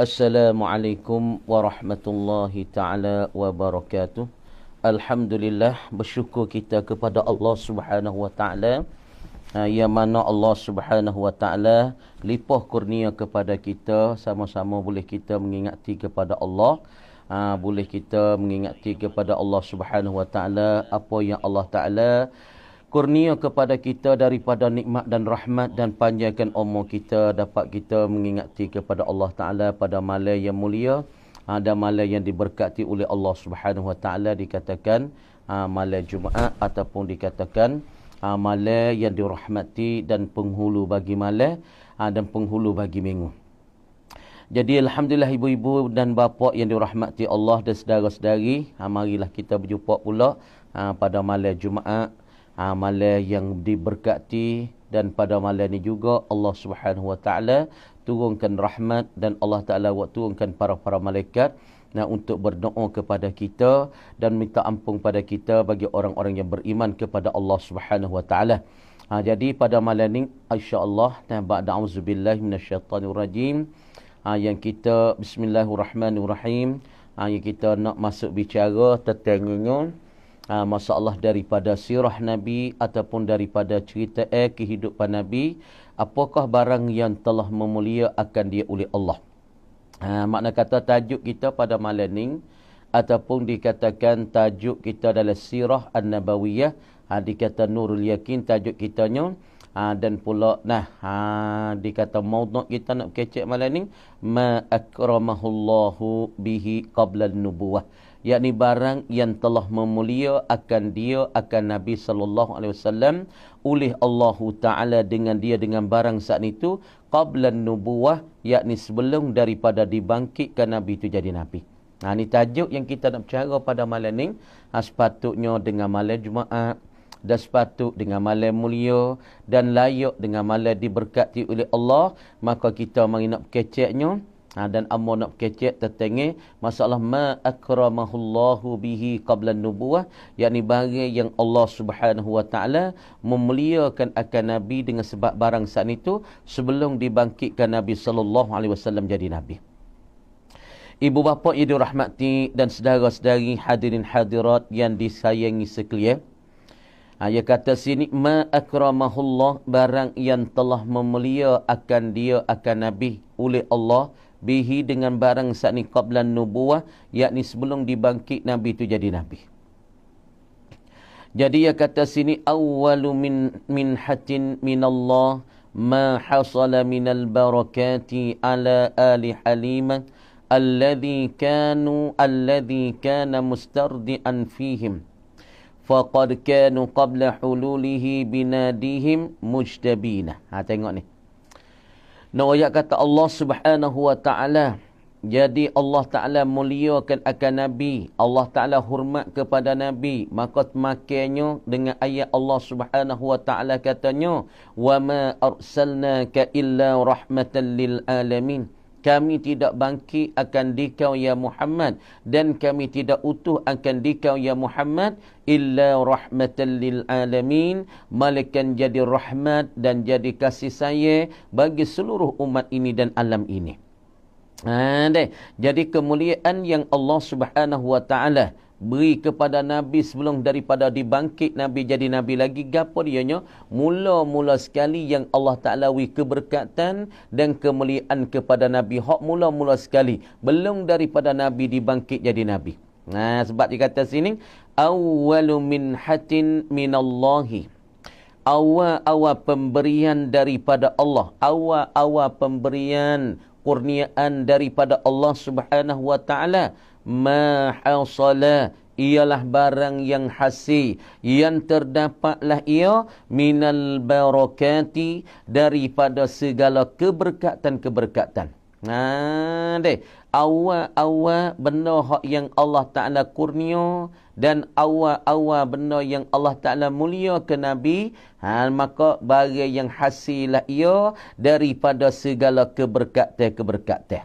Assalamualaikum warahmatullahi ta'ala wabarakatuh. Alhamdulillah, bersyukur kita kepada Allah Subhanahu wa ta'ala, yang mana Allah Subhanahu wa ta'ala limpah kurnia kepada kita. Sama-sama boleh kita mengingati kepada Allah, boleh kita mengingati kepada Allah Subhanahu wa ta'ala apa yang Allah Ta'ala kurnia kepada kita daripada nikmat dan rahmat, dan panjangkan umur kita dapat kita mengingati kepada Allah Ta'ala pada malam yang mulia, dan malam yang diberkati oleh Allah Subhanahu Wa Ta'ala, dikatakan malam Jumaat ataupun dikatakan malam yang dirahmati dan penghulu bagi malam dan penghulu bagi minggu. Jadi alhamdulillah ibu-ibu dan bapa yang dirahmati Allah dan saudara-saudari, marilah kita berjumpa pula pada malam Jumaat, malam yang diberkati, dan pada malam ini juga Allah Subhanahu wa taala turunkan rahmat, dan Allah Taala turunkan para malaikat untuk berdoa kepada kita dan minta ampun pada kita bagi orang-orang yang beriman kepada Allah Subhanahu wa taala. Jadi pada malam ini insya-Allah, ba'da auzubillahi minasyaitanir rajim, yang kita bismillahirrahmanirrahim, yang kita nak masuk bicara tentang masalah daripada sirah Nabi ataupun daripada cerita kehidupan Nabi. Apakah barang yang telah memulia akan dia oleh Allah? Makna kata tajuk kita pada malam ni, ataupun dikatakan tajuk kita adalah sirah an-nabawiyah, dikata Nurul Yakin tajuk kitanya, dan pula dikata maudhu' kita nak kecek malam ni, ma akramahullahu bihi qabla an-nubuwah, yakni barang yang telah memulia akan dia, akan Nabi sallallahu alaihi wasallam oleh Allah Taala dengan dia, dengan barang saat itu qabla an-nubuwah, yakni sebelum daripada dibangkitkan Nabi itu jadi Nabi. Ni tajuk yang kita nak bercara pada malam ni. Sepatutnya dengan malam Jumaat, dan sepatut dengan malam mulia dan layak dengan malam diberkati oleh Allah, maka kita mari nak keceknya, dan amo nak kecek tentang masalah ma akramahullahu bihi qabla nubuwah, yakni barang yang Allah Subhanahu wa taala memuliakan akan Nabi dengan sebab barang saat itu sebelum dibangkitkan Nabi sallallahu alaihi wasallam jadi Nabi. Ibu bapa yang dirahmati dan saudara-saudari hadirin hadirat yang disayangi sekalian, ia kata sini ma akramahullah, barang yang telah memulia akan dia, akan Nabi oleh Allah, bihi dengan barang saat ni qabla nubuwah, yakni sebelum dibangkit Nabi itu jadi Nabi. Jadi ia kata sini awwalu min hatin minallah ma hasala minal barakati ala ali halimah alladhi kana mustardian fihim faqad kanu qabla hululihi binadihim mujtabina. Tengok ni. Ayat kata Allah Subhanahu wa taala. Jadi Allah Taala muliakan akan Nabi, Allah Taala hormat kepada Nabi, maka maknanya dengan ayat Allah Subhanahu wa taala katanya, wa ma arsalnaka illa rahmatan lil alamin. Kami tidak bangkit akan dikau ya Muhammad, dan kami tidak utuh akan dikau ya Muhammad illa rahmatan lil alamin, malaikat jadi rahmat dan jadi kasih sayang bagi seluruh umat ini dan alam ini. Jadi kemuliaan yang Allah Subhanahu wa taala beri kepada Nabi sebelum daripada dibangkit Nabi jadi Nabi lagi, gapo dianya? Mula-mula sekali yang Allah Ta'ala beri keberkatan dan kemuliaan kepada Nabi, hak mula-mula sekali belum daripada Nabi dibangkit jadi Nabi. Sebab dikata sini awwalu min hatin minallahi, awal-awal pemberian daripada Allah, awal-awal pemberian kurniaan daripada Allah Subhanahu wa taala, ma hasala, ialah barang yang hasil, yang terdapatlah ia minal barakati, daripada segala keberkatan-keberkatan. Awal-awal benda yang Allah Ta'ala kurnia dan awal-awal benda yang Allah Ta'ala mulia ke Nabi, maka barang yang hasillah ia daripada segala keberkatan-keberkatan.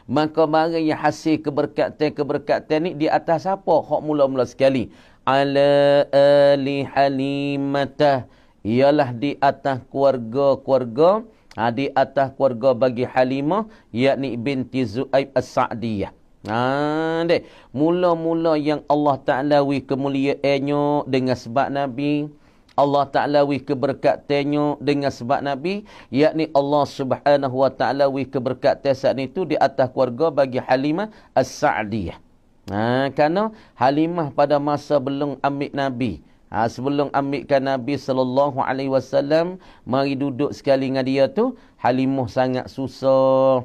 Maka barang yang hasil keberkatan ni di atas apa? Hak mula-mula sekali. Ala ali halimata, ialah di atas keluarga-keluarga di atas keluarga bagi Halimah, yakni binti Zu'aib As-Sa'diyah. Dek, mula-mula yang Allah Ta'ala wi kemuliaannya dengan sebab Nabi, Allah Ta'ala wi keberkatannya dengan sebab Nabi, yakni Allah Subhanahu Wa Ta'ala wi keberkatan saat itu di atas keluarga bagi Halimah As-Sa'diyah. Kerana Halimah pada masa belum ambil Nabi, sebelum ambilkan Nabi SAW, mari duduk sekali dengan dia tu, Halimah sangat susah.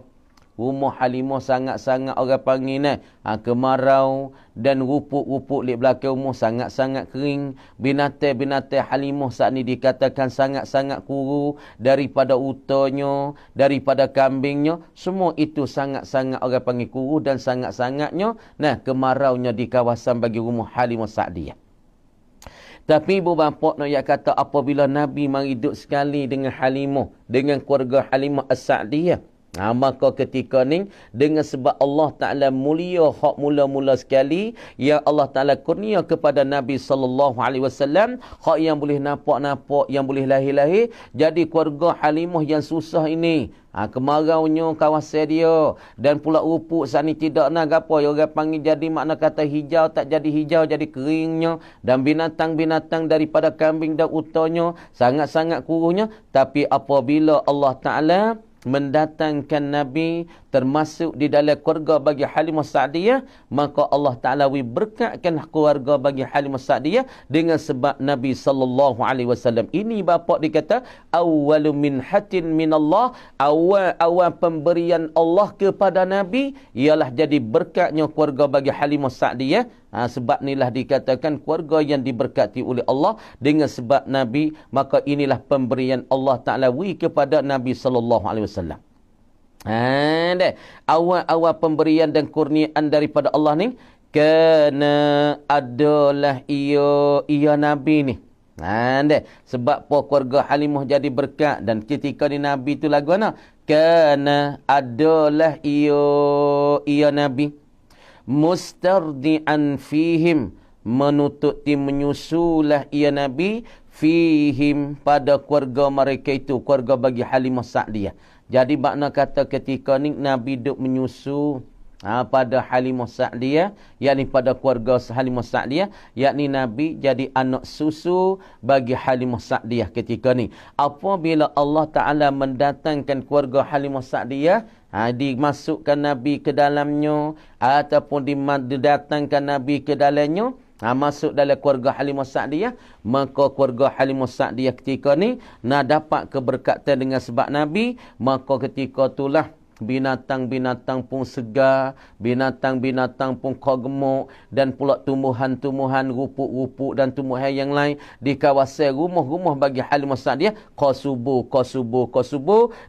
Rumah Halimah sangat-sangat orang panggil kemarau, dan rupuk-rupuk di belakang rumah sangat-sangat kering. Binatang-binatang Halimah saat ni dikatakan sangat-sangat kuru, daripada utanya, daripada kambingnya, semua itu sangat-sangat orang panggil kuru dan sangat-sangatnya kemaraunya di kawasan bagi rumah Halimah Sa'diyah. Tapi ibu bapa nak kata apabila Nabi mari duduk sekali dengan Halimah, dengan keluarga Halimah As-Sa'diyah, maka ketika ni dengan sebab Allah Ta'ala mulia hak mula-mula sekali yang Allah Ta'ala kurnia kepada Nabi SAW, hak yang boleh nampak-nampak, yang boleh lahir-lahir. Jadi keluarga Halimah yang susah ini, kemaraunya kawasan dia, dan pula rupuk saat ni tidak nak apa yang orang panggil jadi makna kata hijau, tak jadi hijau, jadi keringnya, dan binatang-binatang daripada kambing dan utanya sangat-sangat kuruhnya. Tapi apabila Allah Ta'ala mendatangkan Nabi termasuk di dalam keluarga bagi Halimah Sa'diyah, maka Allah Ta'ala berkatkan keluarga bagi Halimah Sa'diyah dengan sebab Nabi SAW. Ini bapa dikata awwalu minhatin minallah, awal pemberian Allah kepada Nabi ialah jadi berkatnya keluarga bagi Halimah Sa'diyah. Sebab inilah dikatakan keluarga yang diberkati oleh Allah dengan sebab Nabi, maka inilah pemberian Allah Ta'ala kepada Nabi SAW. Awal-awal pemberian dan kurniaan daripada Allah ni, kena adalah ia Nabi ni. Sebab keluarga Halimah jadi berkat, dan ketika ni Nabi tu lagu mana? Kena adalah ia Nabi mustardi'an fihim, menututi menyusulah ia Nabi fihim pada keluarga mereka itu, keluarga bagi Halimah Sa'diyah. Jadi makna kata ketika ni Nabi duk menyusu pada Halimah Sa'diyah, yakni pada keluarga Halimah Sa'diyah, yakni Nabi jadi anak susu bagi Halimah Sa'diyah ketika ni. Apabila Allah Ta'ala mendatangkan keluarga Halimah Sa'diyah, dimasukkan Nabi ke dalamnya, ataupun didatangkan Nabi ke dalamnya, masuk dalam keluarga Halimah Sa'diyah, maka keluarga Halimah Sa'diyah ketika ni nak dapat keberkatan dengan sebab Nabi, maka ketika itulah binatang-binatang pun segar, binatang-binatang pun gemuk, dan pula tumbuhan-tumbuhan, rupuk-rupuk dan tumbuhan yang lain di kawasan rumah-rumah bagi Halimah Sa'diyah qasubu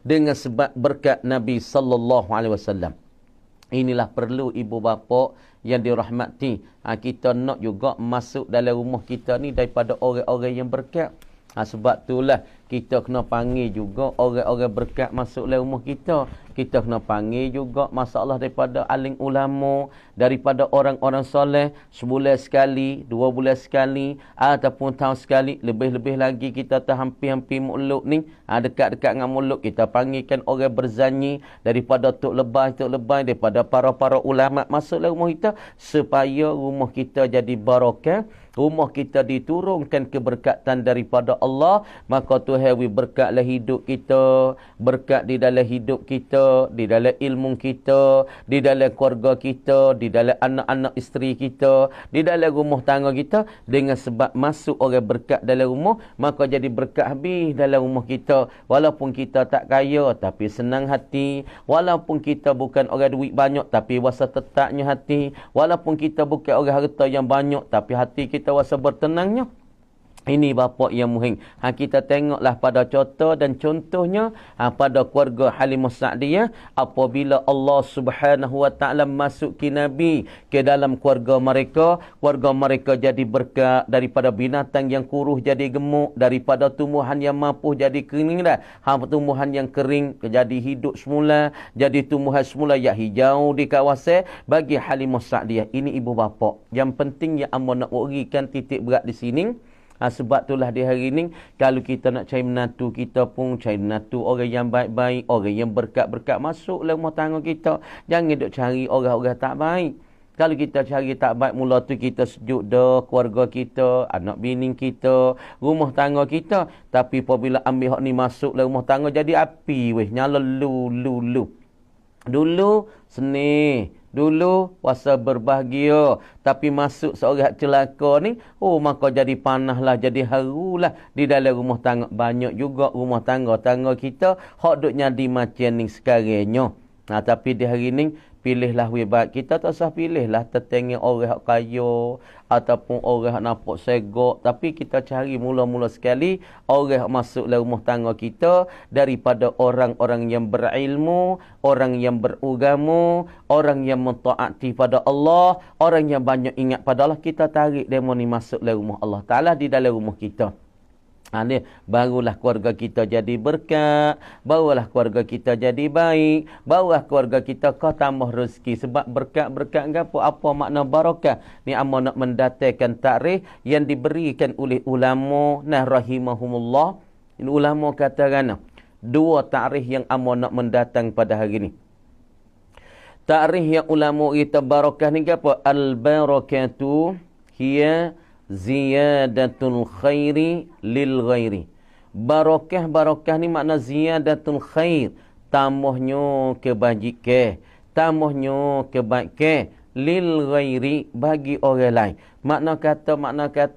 dengan sebab berkat Nabi SAW. Inilah perlu ibu bapa yang dirahmati. Kita nak juga masuk dalam rumah kita ni daripada orang-orang yang berkat. Sebab itulah kita kena panggil juga orang-orang berkat masuk dalam rumah kita. Kita kena panggil juga masalah daripada alim ulama, daripada orang-orang soleh, sebulan sekali, 2 bulan sekali, ataupun tahun sekali. Lebih-lebih lagi kita tak hampir-hampir mulut ni, dekat-dekat dengan mulut kita panggilkan orang berzanyi daripada tok lebay, daripada para-para ulama masuk dalam rumah kita, supaya rumah kita jadi barakah, rumah kita diturunkan keberkatan daripada Allah. Maka Tuhan berkatlah hidup kita, berkat di dalam hidup kita, di dalam ilmu kita, di dalam keluarga kita, di dalam anak-anak isteri kita, di dalam rumah tangga kita. Dengan sebab masuk orang berkat dalam rumah, maka jadi berkat habis dalam rumah kita. Walaupun kita tak kaya tapi senang hati, walaupun kita bukan orang duit banyak tapi wasa tetapnya hati, walaupun kita bukan orang harta yang banyak tapi hati kita wasa bertenangnya. Ini bapa yang muhim. Kita tengoklah pada contoh dan contohnya pada keluarga Halimah Sa'diyah, apabila Allah Subhanahu Wa Ta'ala masuki Nabi ke dalam keluarga mereka jadi berkat, daripada binatang yang kuruh jadi gemuk, daripada tumbuhan yang mampu jadi kering dah. Tumbuhan yang kering jadi hidup semula, jadi tumbuhan semula yang hijau di kawasan bagi Halimah Sa'diyah. Ini ibu bapa. Yang penting yang amba nak berikan titik berat di sini, Sebab itulah di hari ni, kalau kita nak cari menantu, kita pun cari menantu orang yang baik-baik, orang yang berkat-berkat masuk dalam rumah tangga kita. Jangan duk cari orang-orang tak baik. Kalau kita cari tak baik, mula tu kita sejuk dah keluarga kita, anak bini kita, rumah tangga kita. Tapi apabila ambil hak ni masuk dalam rumah tangga, jadi api weh, nyala lu. Dulu seni, dulu puasa berbahagia, tapi masuk seorang celaka ni, maka jadi panahlah, jadi harulah di dalam rumah tangga. Banyak juga rumah tangga kita hak duk jadi macam ni sekarangnya. Tapi di hari ni, pilihlah wibat. Kita tak usah pilihlah tertengah orang yang kaya ataupun orang yang nampak segok. Tapi kita cari mula-mula sekali orang yang masuk dalam rumah tangga kita daripada orang-orang yang berilmu, orang yang beragama, orang yang mentaati pada Allah, orang yang banyak ingat pada Allah. Kita tarik demo ni masuk dalam rumah Allah Ta'ala, di dalam rumah kita. Ni barulah keluarga kita jadi berkat, barulah keluarga kita jadi baik, barulah keluarga kita kau tambah rezeki. Sebab berkat-berkat apa makna barakah? Ni amo nak mendatangkan takrif yang diberikan oleh ulama rahimahumullah. Ini ulama kata kan, dua takrif yang amo nak mendatang pada hari ni. Takrif yang ulama kita barakah ni apa? Al-barakatu hiya ziyadatul khairi lil ghairi. Barakah ni makna ziyadatul khair, tambahnya kebajikan, tambahnya kebaikan, lil ghairi, bagi orang lain. Makna kata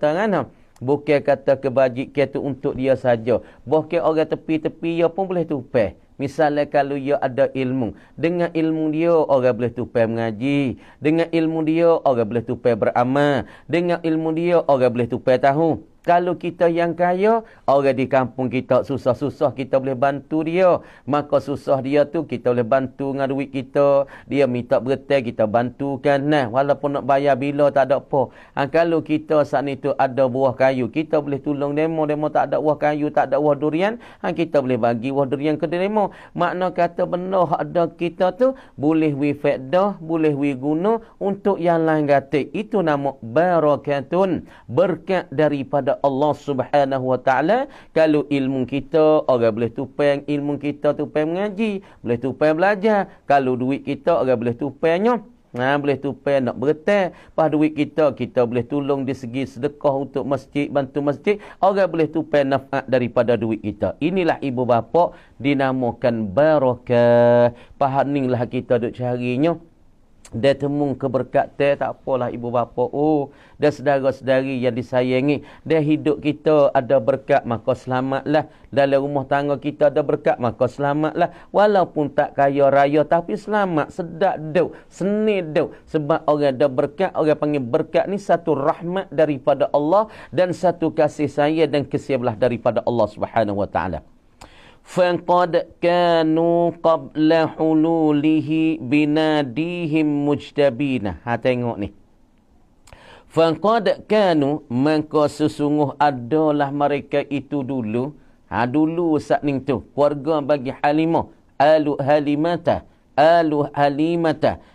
kan, bukan kata kebajikan tu untuk dia saja. Bahkan orang tepi-tepi dia pun boleh tupai. Misalnya kalau dia ada ilmu, dengan ilmu dia orang boleh tupai mengaji, dengan ilmu dia orang boleh tupai beramal, dengan ilmu dia orang boleh tupai tahu. Kalau kita yang kaya, orang di kampung kita susah-susah, kita boleh bantu dia. Maka susah dia tu kita boleh bantu dengan duit kita. Dia minta bertai, kita bantukan. Nah, walaupun nak bayar bila tak ada apa. Kalau kita saat ni tu ada buah kayu, kita boleh tolong demo tak ada buah kayu, tak ada buah durian, kita boleh bagi buah durian ke demo. Makna kata benda ada kita tu boleh wi faedah, boleh wi guna untuk yang lain kata. Itu nama barakatun, berkat daripada Allah Subhanahu Wa Taala. Kalau ilmu kita, orang boleh tupai ilmu kita, tupai mengaji, boleh tupai belajar. Kalau duit kita, orang boleh tupainya, boleh tupai nak bertai. Pas duit kita boleh tolong di segi sedekah untuk masjid, bantu masjid. Orang boleh tupai naf'at daripada duit kita. Inilah ibu bapa dinamakan barakah. Pahaninglah kita duk carinya. Dia temu keberkatan, tak apalah ibu bapa. Dan saudara-saudari yang disayangi, dia hidup kita ada berkat, maka selamatlah. Dalam rumah tangga kita ada berkat, maka selamatlah. Walaupun tak kaya raya, tapi selamat, sedap duk, seni duk. Sebab orang ada berkat, orang panggil berkat ni satu rahmat daripada Allah dan satu kasih sayang dan kesialah daripada Allah Subhanahu Wa Taala. فَقَدْ كَانُوا قَبْلَ حُلُولِهِ بِنَادِيهِمْ مُجْتَبِينَ. Tengok ni. فَقَدْ كَانُوا, maka sesungguh adalah mereka itu dulu. Dulu saat ni tu, keluarga bagi Halimah, Alu Halimata.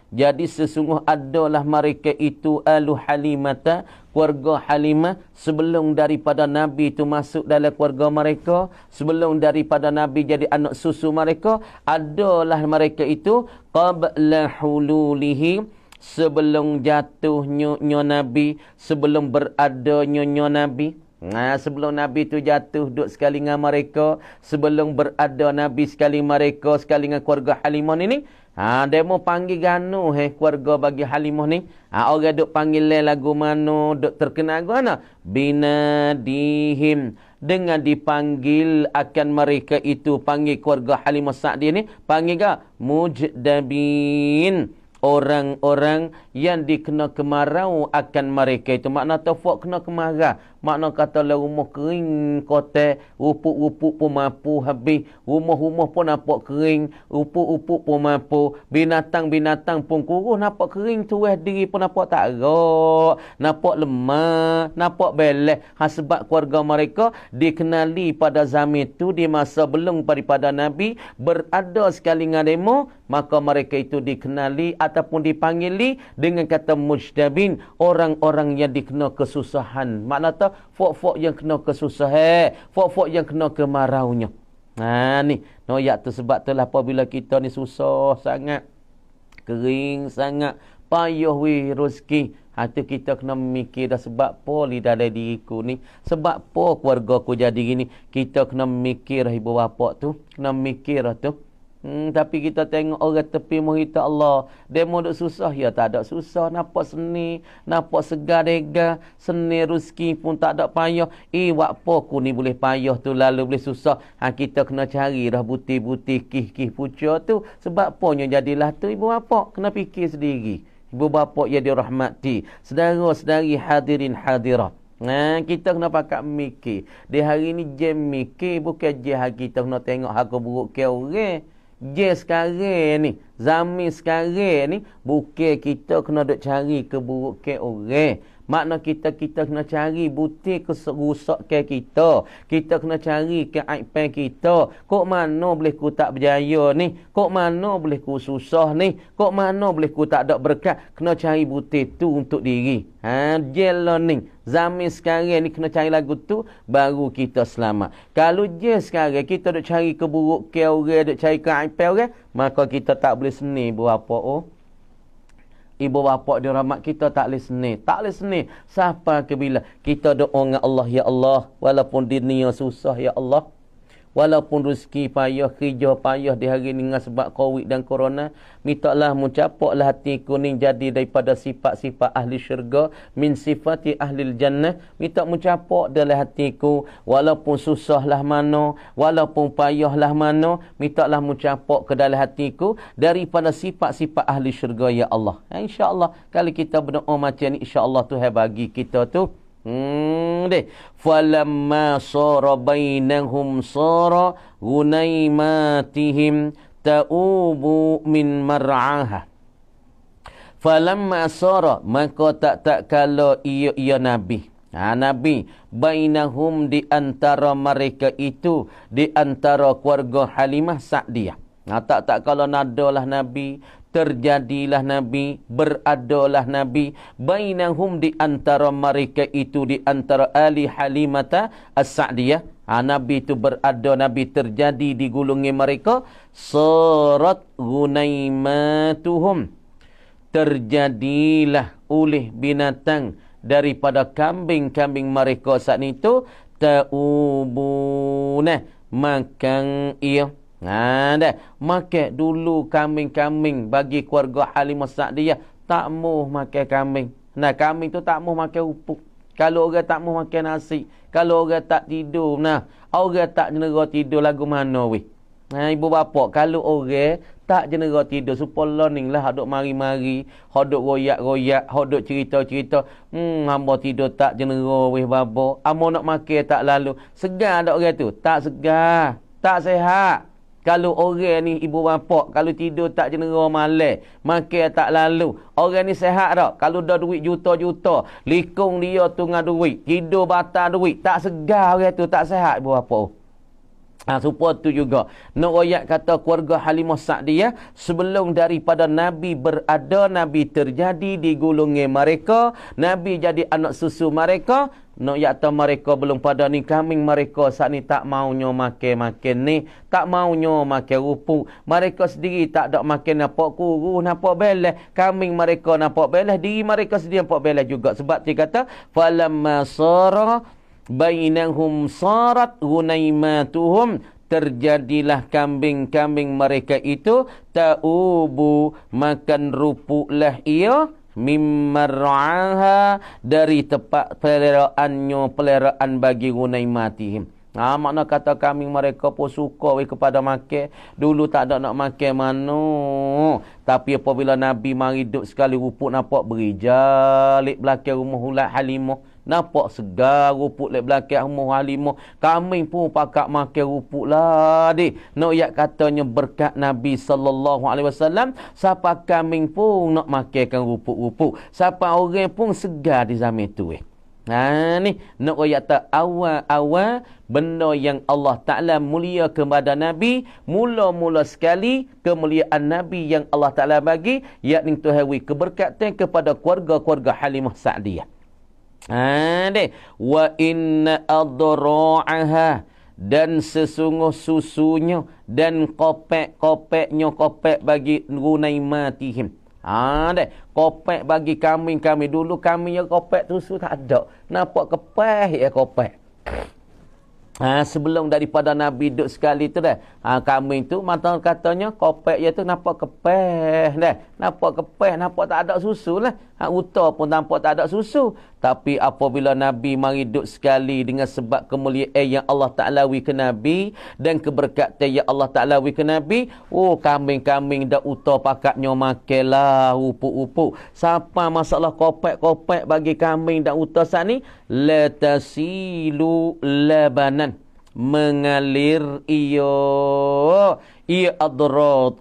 Jadi sesungguh adalah mereka itu Alu Halimata, keluarga Halimah, sebelum daripada Nabi itu masuk dalam keluarga mereka, sebelum daripada Nabi jadi anak susu mereka, adalah mereka itu qabla hululihi, sebelum jatuhnya Nabi, sebelum beradanya Nabi. Sebelum Nabi tu jatuh duduk sekali dengan mereka, sebelum berada Nabi sekali mereka, sekali dengan keluarga Halimah ni. Dia mau panggil ganu keluarga bagi Halimah ni. Orang duk panggil lagu mana, duk terkenal mana? Binadihim, dengan dipanggil akan mereka itu, panggil keluarga Halimah Sa'diyah ni, panggil ke mujdabin, orang-orang yang dikena kemarau akan mereka itu. Makna tafak kena kemarau. Makna kata lah rumah kering kotak, rupuk-rupuk pun mampu habis, rumah-rumah pun nampak kering, rupuk-rupuk pun mampu, binatang-binatang pun kurus, nampak kering tuas diri pun nampak tak gerak, nampak lemah, nampak beleh. Sebab keluarga mereka dikenali pada zaman itu, di masa belum daripada Nabi berada sekali dengan demo, maka mereka itu dikenali ataupun dipanggili dengan kata mujdabin, orang-orang yang dikena kesusahan. Makna tahu kata fok-fok yang kena kesusahan, fok-fok yang kena kemaraunya. Ni noyak tu sebab tu lah apabila kita ni susah sangat, kering sangat, payah weh rezeki, hati kita kena mikir dah sebab apa li dalam diriku ni, sebab apa keluarga aku jadi gini. Kita kena mikir ibu bapa tu, kena mikir tu. Tapi kita tengok orang tepi muhita Allah, demo duk susah, ya tak ada susah, nampak seni, nampak segar dega, seni rezeki pun tak ada payah. Wak apa aku ni boleh payah tu lalu boleh susah. Kita kena cari dah buti-buti kih-kih pucuk tu. Sebab apanya jadilah tu ibu bapa, kena fikir sendiri. Ibu bapa ya dirahmati, saudara-saudari hadirin hadirat. Kita kena pakat mikir. Di hari ni jam mikir, bukan jam kita kena tengok hak buruk ke orang. Je sekarang ni, zaman sekarang ni, bukan kita kena duk cari keburukan orang. Makna kita kena cari butir kerusakan kita. Kita kena cari keaiban kita. Kok mana boleh ku tak berjaya ni? Kok mana boleh ku susah ni? Kok mana boleh ku tak ada berkat? Kena cari butir tu untuk diri. Learning. Zaman sekarang ni kena cari lagu tu, baru kita selamat. Kalau je sekarang kita duk cari keburukan orang, duk cari keaiban orang, maka kita tak boleh seni berapa. Ibu bapa dia rahmat kita tak boleh seni. Tak boleh seni. Sampai ke bila kita doa dengan Allah, ya Allah, walaupun dunia susah, ya Allah, walaupun rezeki payah, kerja payah di hari ni dengan sebab Covid dan Corona, mintalah mencapaklah hatiku ni jadi daripada sifat-sifat ahli syurga, min sifati ahli jannah. Minta mencapak dalam hatiku, walaupun susahlah mana, walaupun payahlah mana, mintalah mencapak ke dalam hatiku daripada sifat-sifat ahli syurga, ya Allah. InsyaAllah kalau kita berdoa macam ni, insyaAllah Tuhan bagi kita tu falamma sara bainahum sara gunaimatihim ta'ubu min mar'aha. Falamma sara, maka tak kala ia Nabi. Nabi bainahum, di antara mereka itu, di antara keluarga Halimah Sa'diyah. Tak kala nadalah Nabi, terjadilah Nabi, beradalah Nabi, bainahum, di antara mereka itu, di antara ahli Halimata As-Sa'diyah. Nabi itu berada, Nabi terjadi di gulungi mereka. Sarat gunaimatuhum, terjadilah oleh binatang daripada kambing-kambing mereka saat itu. Ta'ubunah, makan ia. Makan dulu kambing-kambing bagi keluarga Halimah Sa'diyah. Tak mau makan kambing. Kambing tu tak mau makan upuk. Kalau orang tak mau makan nasi, kalau orang tak tidur, orang tak jenera tidur lagu mana weh? Ibu bapa, kalau orang tak jenera tidur, supaya learning lah, duk mari-mari, duk royak-royak, duk cerita-cerita. Hamba tidur tak jenera weh bapa. Amo nak makan tak lalu. Segar tak orang tu? Tak segar, tak sehat. Kalau orang ni ibu bapa, kalau tidur tak jenera malam, makan tak lalu, orang ni sehat tak? Kalau dah duit juta-juta, likung dia tu dengan duit, tidur batal duit, tak segar orang tu, tak sehat ibu bapa. Supaya tu juga nak royak kata keluarga Halimah Sa'diyah, sebelum daripada Nabi berada, Nabi terjadi di gulungi mereka, Nabi jadi anak susu mereka. Nak yakta mereka belum pada ni, kambing mereka saat ni tak maunya makan ni, tak maunya makan rupuk. Mereka sendiri tak ada makan nampak kuru, nampak belah. Kambing mereka nampak belah, diri mereka sendiri nampak belah juga. Sebab dia kata falamma sara bainahum sarat gunaimatuhum, terjadilah kambing-kambing mereka itu, ta'ubu, makan rupuklah ia, mimmar'aha, dari tempat peliharaan bagi gunaimatihim. Makna kata kambing mereka pun suka kepada makan. Dulu tak ada nak makan mana. Tapi apabila Nabi mari duduk sekali, rupuk nampak berijalik belakang rumah Ulat Halimah. Nampak segar rupuk lek belakang rumah Halimah. Kambing pun pakak makan rupuk lah. Nak yak katanya berkat Nabi SAW, siapa kambing pun nak makankan rupuk-rupuk. Siapa orang pun segar di zaman tu. Ni nak ayat tak awal-awal benda yang Allah Ta'ala mulia kepada Nabi. Mula-mula sekali kemuliaan Nabi yang Allah Ta'ala bagi, yakni Tuhan keberkatan kepada keluarga-keluarga Halimah Sa'diyah. Deh. Wa inna adra'aha, dan sesungguh susunya dan kopek-kopeknya, kopek bagi gunaimatihim. Deh. Kopek bagi kambing-kambing. Dulu kambingnya kopek susu tak ada. Nampak kepeh ya kopek. Sebelum daripada Nabi duduk sekali tu dah. Kambing tu mata katanya kopek dia tu nampak kepeh dah. Nampak kepeh, nampak tak ada susu lah. Uta pun nampak tak ada susu. Tapi apabila Nabi mari duduk sekali dengan sebab kemuliaan yang Allah Ta'ala wi ke Nabi dan keberkatan yang Allah Ta'ala wi ke Nabi, kambing-kambing dah uta pakatnya makelah upuk-upuk. Siapa masalah kopek-kopek bagi kambing dan uta saat ni? La tasilu labanan, mengalir ia adrat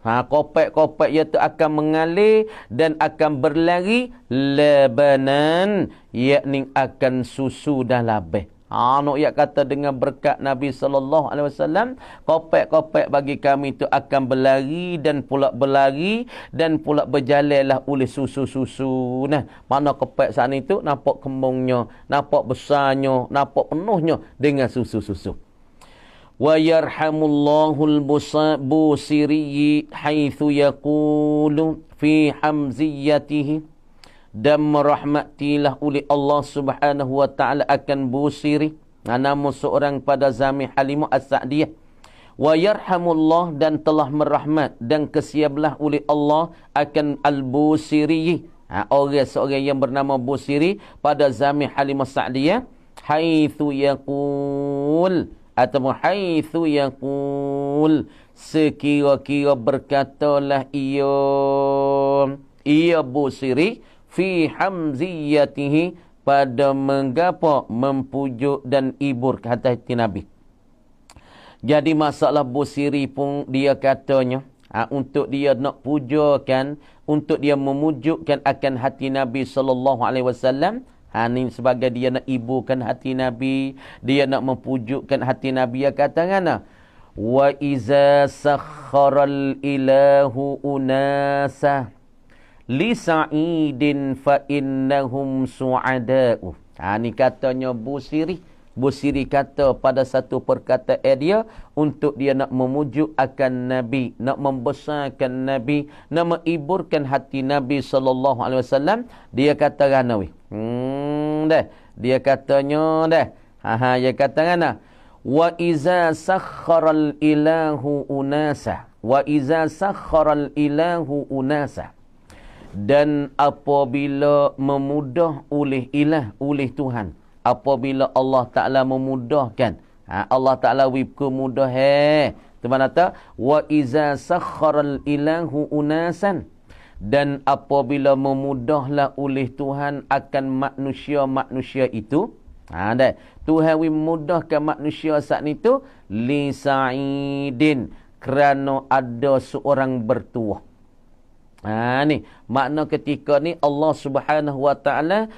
kopek-kopek iaitu akan mengalir dan akan berlari labanan, yakni akan susu dan labih. Nak ia kata dengan berkat Nabi sallallahu alaihi wasallam, kopek-kopek bagi kami itu akan berlari dan pula berlari dan pula berjalanlah oleh susu-susu. Nah, mana kopek saat itu nampak kembangnya, nampak besarnya, nampak penuhnya dengan susu-susu. Wa yarhamullahul busiri haitsu yaqulu fi hamziyatihi, dan merahmatilah oleh Allah Subhanahu wa taala akan Busiri, nama seorang pada zaman Halimah As-Sa'diyah. Wa yarhamullah, dan telah merahmat dan kesiaplah oleh Allah akan Al-Busiri, seorang yang bernama Busiri pada zaman Halimah As-Sa'diyah, haitsu yaqul, atau haitsu yaqul, sekira-kira berkatalah ia Busiri fi hamziyatihi, pada menggapa mempujuk dan ibur ke hati Nabi. Jadi masalah Busiri pun dia katanya untuk dia nak pujakan, untuk dia memujukkan akan hati Nabi sallallahu alaihi wasallam. Ini sebagai dia nak iburkan hati Nabi, dia nak memujukkan hati Nabi. Dia kata ngana, wa iza sakharal ilahu unasa li sa'idin fa innahum su'ada'u. Ni katanya Busiri. Busiri kata pada satu perkataan dia untuk dia nak memujuk akan Nabi, nak membesarkan Nabi, nak mengiburkan hati Nabi sallallahu alaihi wasallam. Dia kata gana dia katanya dia kata gana, wa iza sakharal ilahu unasa, wa iza sakharal ilahu unasa, dan apabila memudah oleh ilah, oleh Tuhan, apabila Allah Ta'ala memudahkan, Allah Ta'ala wibku mudah tu mana kata, wa iza sakharal ilahu unasan, dan apabila memudahlah oleh Tuhan akan manusia-manusia itu, Tuhan memudahkan manusia saat itu, li sa'idin, kerana ada seorang bertuah. Ni makna ketika ni Allah Subhanahu wa taala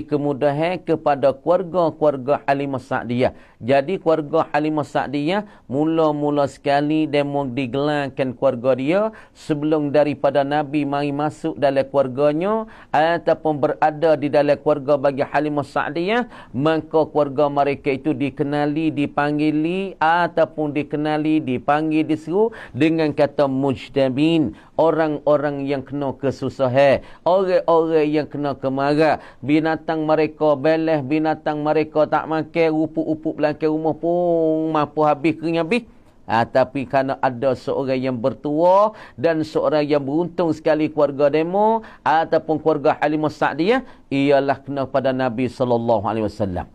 kemudahan kepada keluarga-keluarga Halimah Sa'diyah. Jadi keluarga Halimah Sa'diyah mula-mula sekali demo digelarkan keluarga dia sebelum daripada Nabi mari masuk dalam keluarganya ataupun berada di dalam keluarga bagi Halimah Sa'diyah, maka keluarga mereka itu dikenali, dipanggili ataupun dikenali, dipanggil, diseru dengan kata mujtabin, orang-orang yang kena kesusahan, orang-orang yang kena kemarah. Binatang mereka belah, binatang mereka tak makan, upuk-upuk belakang rumah pun mampu habis, kering habis. Tapi kerana ada seorang yang bertuah dan seorang yang beruntung sekali keluarga demo ataupun keluarga Halimah Sa'diyah, ialah kena pada Nabi sallallahu alaihi wasallam.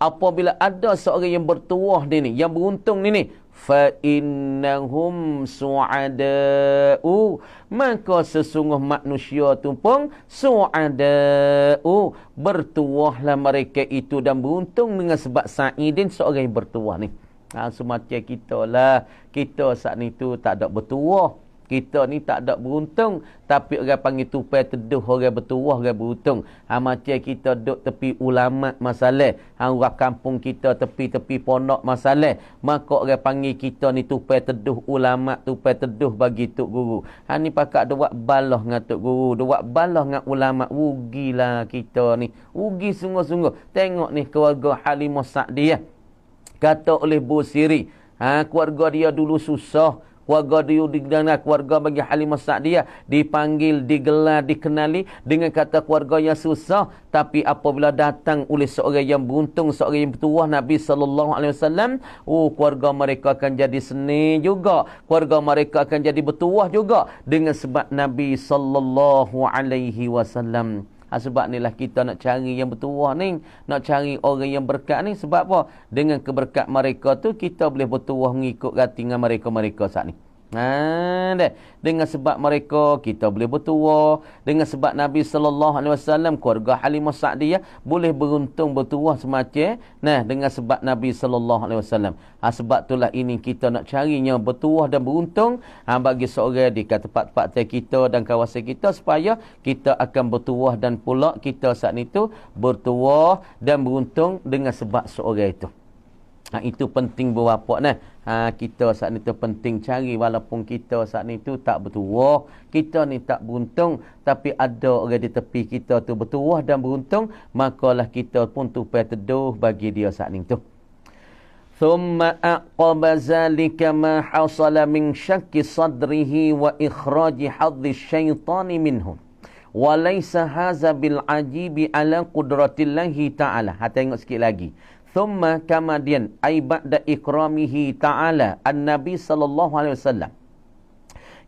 Apabila ada seorang yang bertuah ni, yang beruntung ni, fa innahum su'ada'u, maka sesungguh manusia tu pun su'ada'u, bertuahlah mereka itu dan beruntung dengan sebab sa'idin, seorang yang bertuah ni. Semacam kita lah, kita saat ni tu tak ada bertuah, kita ni tak ada beruntung, tapi orang panggil tupai teduh, orang bertuah, orang beruntung. Macam kita duduk tepi ulama masalah, orang kampung kita tepi-tepi pondok masalah, maka orang panggil kita ni tupai teduh ulama, tupai teduh bagi tok guru. Ni pakak duk balah dengan tok guru, duk balah dengan ulama. Rugilah kita ni, rugi sungguh-sungguh. Tengok ni keluarga Halimah Sa'diyah, kata oleh Busiri, keluarga dia dulu susah. Keluarga dia dikenal, keluarga bagi Halimah Sa'diyah dipanggil, digelar, dikenali dengan kata keluarga yang susah. Tapi apabila datang oleh seorang yang beruntung, seorang yang bertuah, Nabi SAW, keluarga mereka akan jadi seni juga. Keluarga mereka akan jadi bertuah juga dengan sebab Nabi SAW. Sebab inilah kita nak cari yang bertuah ni, nak cari orang yang berkat ni. Sebab apa? Dengan keberkat mereka tu, kita boleh bertuah mengikut ratingan mereka-mereka saat ni. Dengan sebab mereka, kita boleh bertuah. Dengan sebab Nabi SAW, keluarga Halimah Sa'diyah boleh beruntung bertuah semacam. Dengan sebab Nabi SAW. Sebab itulah ini kita nak carinya bertuah dan beruntung bagi seorang di tempat-tempat kita dan kawasan kita, supaya kita akan bertuah dan pula kita saat itu bertuah dan beruntung dengan sebab seorang itu. Itu penting berapa kita saat itu penting cari, walaupun kita saat itu tak bertuah, kita ni tak beruntung, tapi ada orang di tepi kita tu bertuah dan beruntung, makalah kita pun tupai teduh bagi dia saat itu. Thumma aqaba zalika ma hasala min syakki sadrihi wa ikhraji hadhi syaitani minhum. Wa laysa haza bil ajibi ala qudratillahi ta'ala. Tengok sikit lagi. Thumma kamadian ay ba'da ikramihi ta'ala an-nabi sallallahu alaihi wasallam.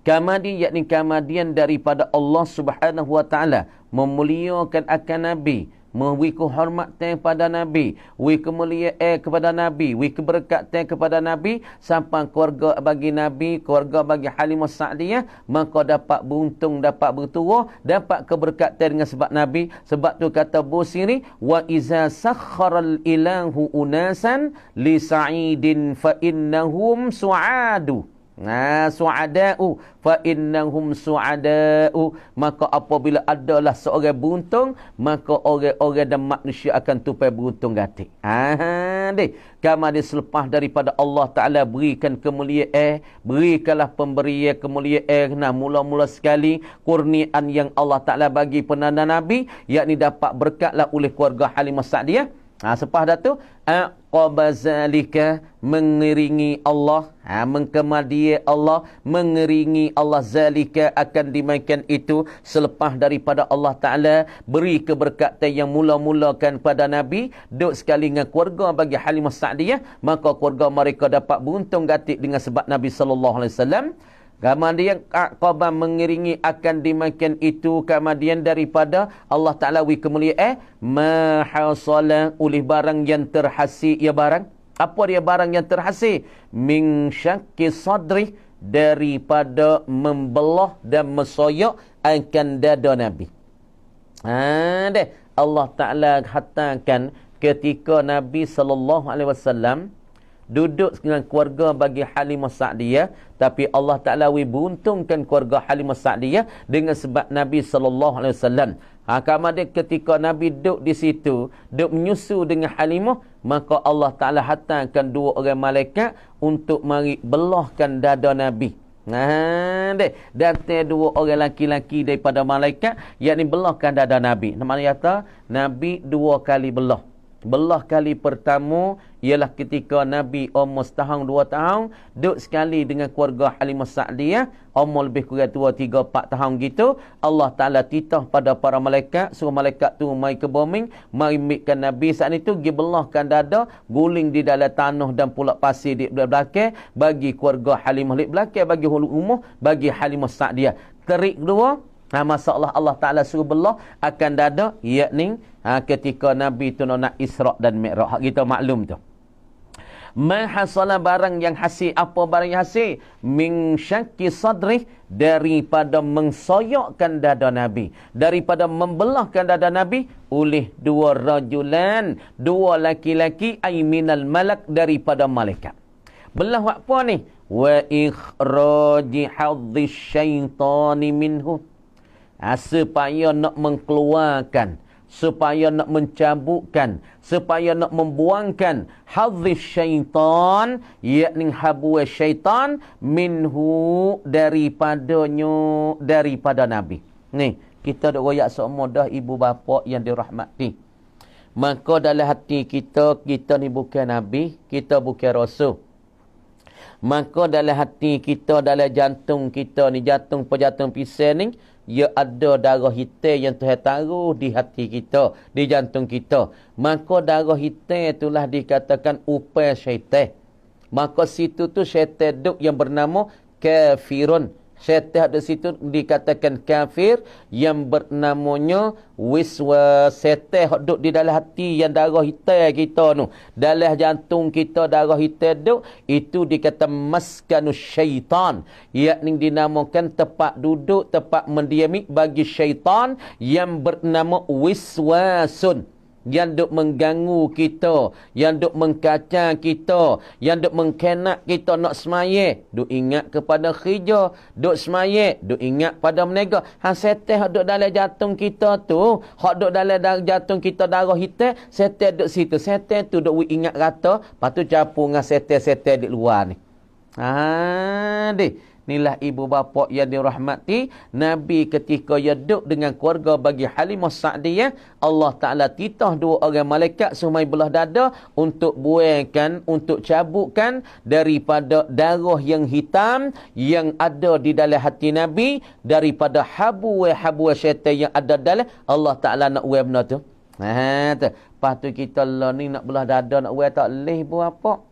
Kamadian, yakni kamadian daripada Allah Subhanahu wa taala, memuliakan akan nabi, memberi kehormatan kepada nabi, beri kemuliaan kepada nabi, beri keberkatan kepada nabi, sampai keluarga bagi nabi, keluarga bagi Halimah Sa'diyah, maka dapat beruntung, dapat bertuah, dapat keberkatan dengan sebab nabi. Sebab tu kata Busiri, wa iza sakharal ilahu unasan li sa'idin fa innahum su'adu. Su'ada'u fa innahum su'ada'u. Maka apabila adalah seorang beruntung, maka orang-orang dan manusia akan tupai beruntung gatik. Kama dia selepas daripada Allah Ta'ala berikan kemuliaan, berikanlah pemberian kemuliaan. Mula-mula sekali kurniaan yang Allah Ta'ala bagi penanda Nabi, yakni dapat berkatlah oleh keluarga Halimah Sa'diyah. Selepas dah tu, aqaba zalika, mengiringi Allah, mengkemadi Allah, mengiringi Allah, zalika akan dimainkan itu selepas daripada Allah Ta'ala beri keberkatan yang mula-mulakan pada Nabi, duduk sekali dengan keluarga bagi Halimah Sa'diyah, maka keluarga mereka dapat beruntung gatik dengan sebab Nabi SAW. Kemudian aqaba mengiringi akan dimakan itu kemudian daripada Allah Ta'ala wi kemuliaan ma hasala oleh barang yang terhasil. Ya barang apa dia barang yang terhasil? Min syakki sadri, daripada membelah dan mesoyak akan dada Nabi. Allah Ta'ala katakan ketika Nabi SAW duduk dengan keluarga bagi Halimah Sa'diyah, tapi Allah Ta'ala beruntungkan keluarga Halimah Sa'diyah dengan sebab Nabi SAW. Kemudian ketika Nabi duduk di situ, duduk menyusu dengan Halimah, maka Allah Ta'ala hantarkan dua orang malaikat untuk mari belahkan dada Nabi. Datang dua orang laki-laki daripada malaikat, yakni belahkan dada Nabi. Namanya kata Nabi dua kali belah. Belah kali pertama ialah ketika Nabi umur setahun 2 tahun, duduk sekali dengan keluarga Halimah Sa'diyah, umur lebih kurang 2, 3, 4 tahun gitu. Allah Ta'ala titah pada para malaikat, suruh malaikat tu mai ke bumi, mai mikkan Nabi saat itu, pergi belahkan dada, guling di dalam tanah dan pula pasir di belakang, bagi keluarga Halimah di belakang, bagi hulu umuh, bagi Halimah Sa'diyah. Terik kedua, masalah Allah Ta'ala suruh belah akan dada, yakni ketika Nabi tu nak Isra' dan Mi'raj. Kita maklum tu. Mahasala barang yang hasil. Apa barang yang hasil? Min syakki sadri, daripada mengsoyokkan dada Nabi, daripada membelahkan dada Nabi oleh dua rajulan, dua laki-laki, ay minal malak, daripada malaikat. Belah apa ni? wa ikhraji hadzi syaitani minhu. Supaya nak mengeluarkan, supaya nak mencabutkan, supaya nak membuangkan hadzi syaitan, yakni habu syaitan, minhu, daripadanya, daripada Nabi. Ni, kita dak royak semua dah ibu bapa yang dirahmati. Maka dalam hati kita, kita ni bukan Nabi, kita bukan Rasul. Maka dalam hati kita, dalam jantung kita ni, jantung pejantung pisang ni, ia ada darah hitam yang Tuhan taruh di hati kita, di jantung kita. Maka darah hitam itulah dikatakan upai syaitan. Maka situ tu syaitan duk yang bernama kafirun. Syaitan di situ dikatakan kafir yang bernamanya wiswas. Syaitan duduk di dalam hati yang darah hitam kita tu. Dalam jantung kita darah hitam duduk. Itu dikata maskanus syaitan. Yakni dinamakan tempat duduk, tempat mendiami bagi syaitan yang bernama wiswasun. Yang duk mengganggu kita, yang duk mengkacang kita, yang duk mengkenak kita nak semaya, duk ingat kepada khija, duk semaya, duk ingat pada menega. Setan hak duk dalam jantung kita tu, hak duk dalam jantung kita darah hitam, setan duk situ. Setan tu duk ingat rata, lepas tu campur dengan setan-setan di luar ni. Inilah ibu bapa yang dirahmati. Nabi ketika ia duduk dengan keluarga bagi Halimah Sa'diyah, Allah Ta'ala titah dua orang malaikat sumai belah dada untuk buangkan, untuk cabutkan daripada darah yang hitam yang ada di dalam hati Nabi, daripada habu syaitan yang ada dalam. Allah Ta'ala nak buang benda tu. Lepas tu kita lah ni nak belah dada, nak buang tak boleh ibu bapa.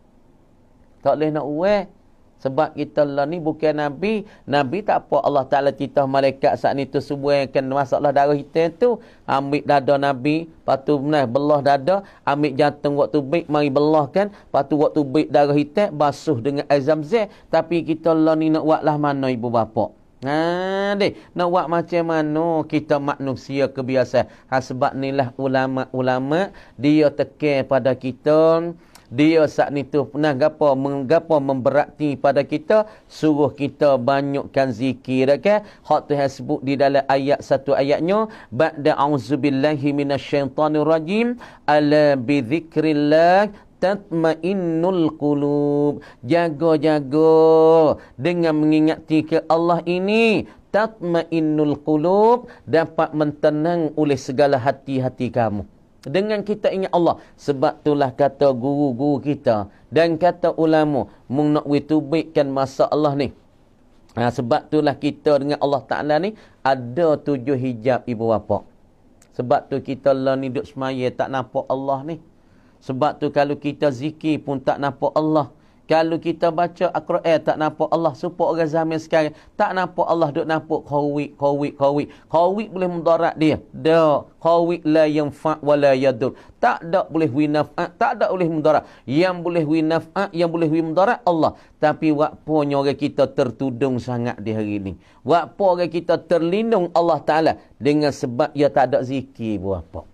Tak boleh nak buang. Sebab kita lah ni bukan Nabi. Nabi tak apa. Allah Ta'ala titah malaikat saat ni tu sebuahkan masalah darah hitam tu. Ambil dada Nabi. Lepas tu belah dada. Ambil jantung waktu baik. Mari belahkan. Lepas tu waktu baik darah hitam. Basuh dengan air Zam-Zam. Tapi kita lah ni nak buat lah mana ibu bapa. Nak buat macam mana kita manusia kebiasaan. Sebab ni lah ulama-ulama. Dia tekan pada kita. Dia saat ni tu pernah gapo memberati pada kita, suruh kita banyakkan zikir kan. Hak Tuhan sebut di dalam ayat satu ayatnya, ba'da a'udzubillahi minasyaitonir rajim, ala bi dzikrillah tatmainnul qulub. Jaga-jaga dengan mengingati ke Allah ini, tatmainnul qulub, dapat mentenang oleh segala hati-hati kamu. Dengan kita ingat Allah. Sebab itulah kata guru-guru kita dan kata ulama, mung nak witubikkan masalah ni. Sebab itulah kita dengan Allah Ta'ala ni ada 7 hijab ibu bapa. Sebab tu kita lah ni duduk semaya tak nampak Allah ni. Sebab tu kalau kita zikir pun tak nampak Allah. Kalau kita baca Al-Quran tak nampak Allah. Supaya orang zaman sekarang tak nampak Allah, duk nampak khawik. Khawik boleh mudarat dia. Dak. Khawik la yanfa' wa la yadur. Tak ada boleh winaf'at, tak ada boleh mudarat. Yang boleh winaf'at, yang boleh mudarat Allah. Tapi wakpunya orang kita tertudung sangat di hari ini. Wakpu orang kita terlindung Allah Ta'ala dengan sebab ia tak ada zikir buapa.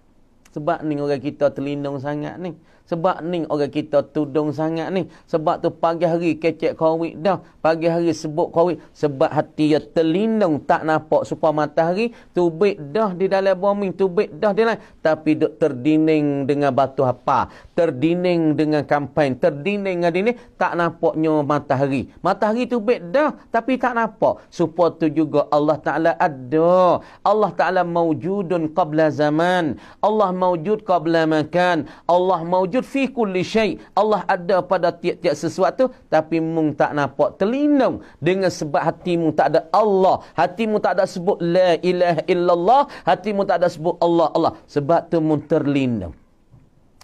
Sebab ni orang kita terlindung sangat ni. Sebab ni orang kita tudung sangat ni. Sebab tu pagi hari kecek khawik dah. Pagi hari sebut khawik. Sebab hati dia terlindung tak nampak supaya matahari. Tubik dah di dalam bumi. Tubik dah di dalam. Tapi duk terdinding dengan batu apa. Terdinding dengan kampain. Terdinding dengan dinding. Tak nampaknya matahari. Matahari tubik dah. Tapi tak nampak. Supaya tu juga Allah Ta'ala ada. Allah Ta'ala mawjudun qabla zaman. Allah mawjud qabla makan. Allah mawjud fi kulli syai'. Allah ada pada tiap-tiap sesuatu, tapi mung tak nampak, terlindung dengan sebab hatimu tak ada Allah, hatimu tak ada sebut la ilaha illallah, hatimu tak ada sebut Allah Allah, sebab tu mung terlindung.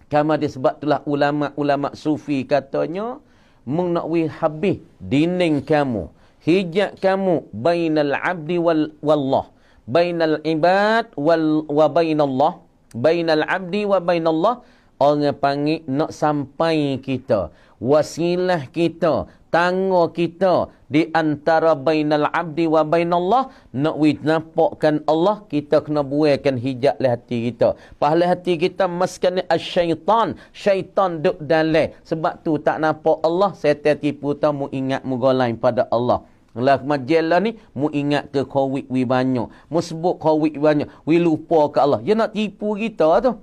Kama dia sebab itulah ulama-ulama sufi katanya, mung nak wi habis dinding kamu, hijab kamu bainal abdi wallah, bainal ibad wa bainallah, bainal abdi wa bainallah. Orang panggil nak sampai kita, wasilah kita, tangga kita di antara bainal abdi wa bainallah, nak nampakkan Allah, kita kena buaikan hijab le hati kita. Pahala hati kita maskan asyaitan, syaitan duk dalam. Sebab tu tak nampak Allah, setan tipu tau mu ingat mu golai pada Allah. Lah majalah ni mu ingat ke kawik wi banyak, mu sebut kawik banyak, wi lupa ke Allah. Dia nak tipu kita tu.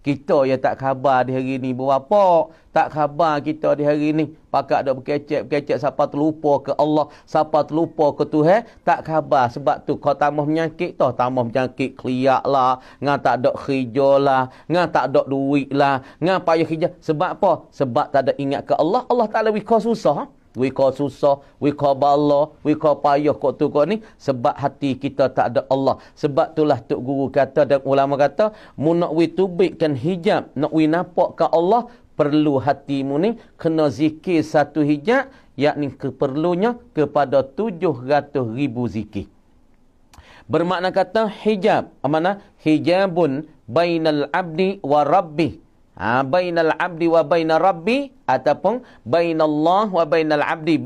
Kita yang tak khabar di hari ni berapa, tak khabar kita di hari ni. Pakak dah berkecek siapa terlupa ke Allah, siapa terlupa ke Tuhan, tak khabar. Sebab tu kau tambah menyakit tau, tambah menyakit kliak lah, ngah tak ada kerja lah, ngah tak ada duit lah, ngah payah kerja. Sebab apa? Sebab tak ada ingat ke Allah, Allah Ta'ala wika susah. Wika susah, wika bala, wika payah kok tu kok ni. Sebab hati kita tak ada Allah. Sebab itulah Tok Guru kata dan ulama kata, mu nak tubikkan hijab, nak nampak ke Allah, perlu hatimu ni kena zikir satu hijab, yakni keperlunya kepada 700,000 zikir. Bermakna kata hijab, mana? Hijabun bainal abdi wa rabbi. Bainal abdi wa bainal rabbi, ataupun bainallah wa bainal abdi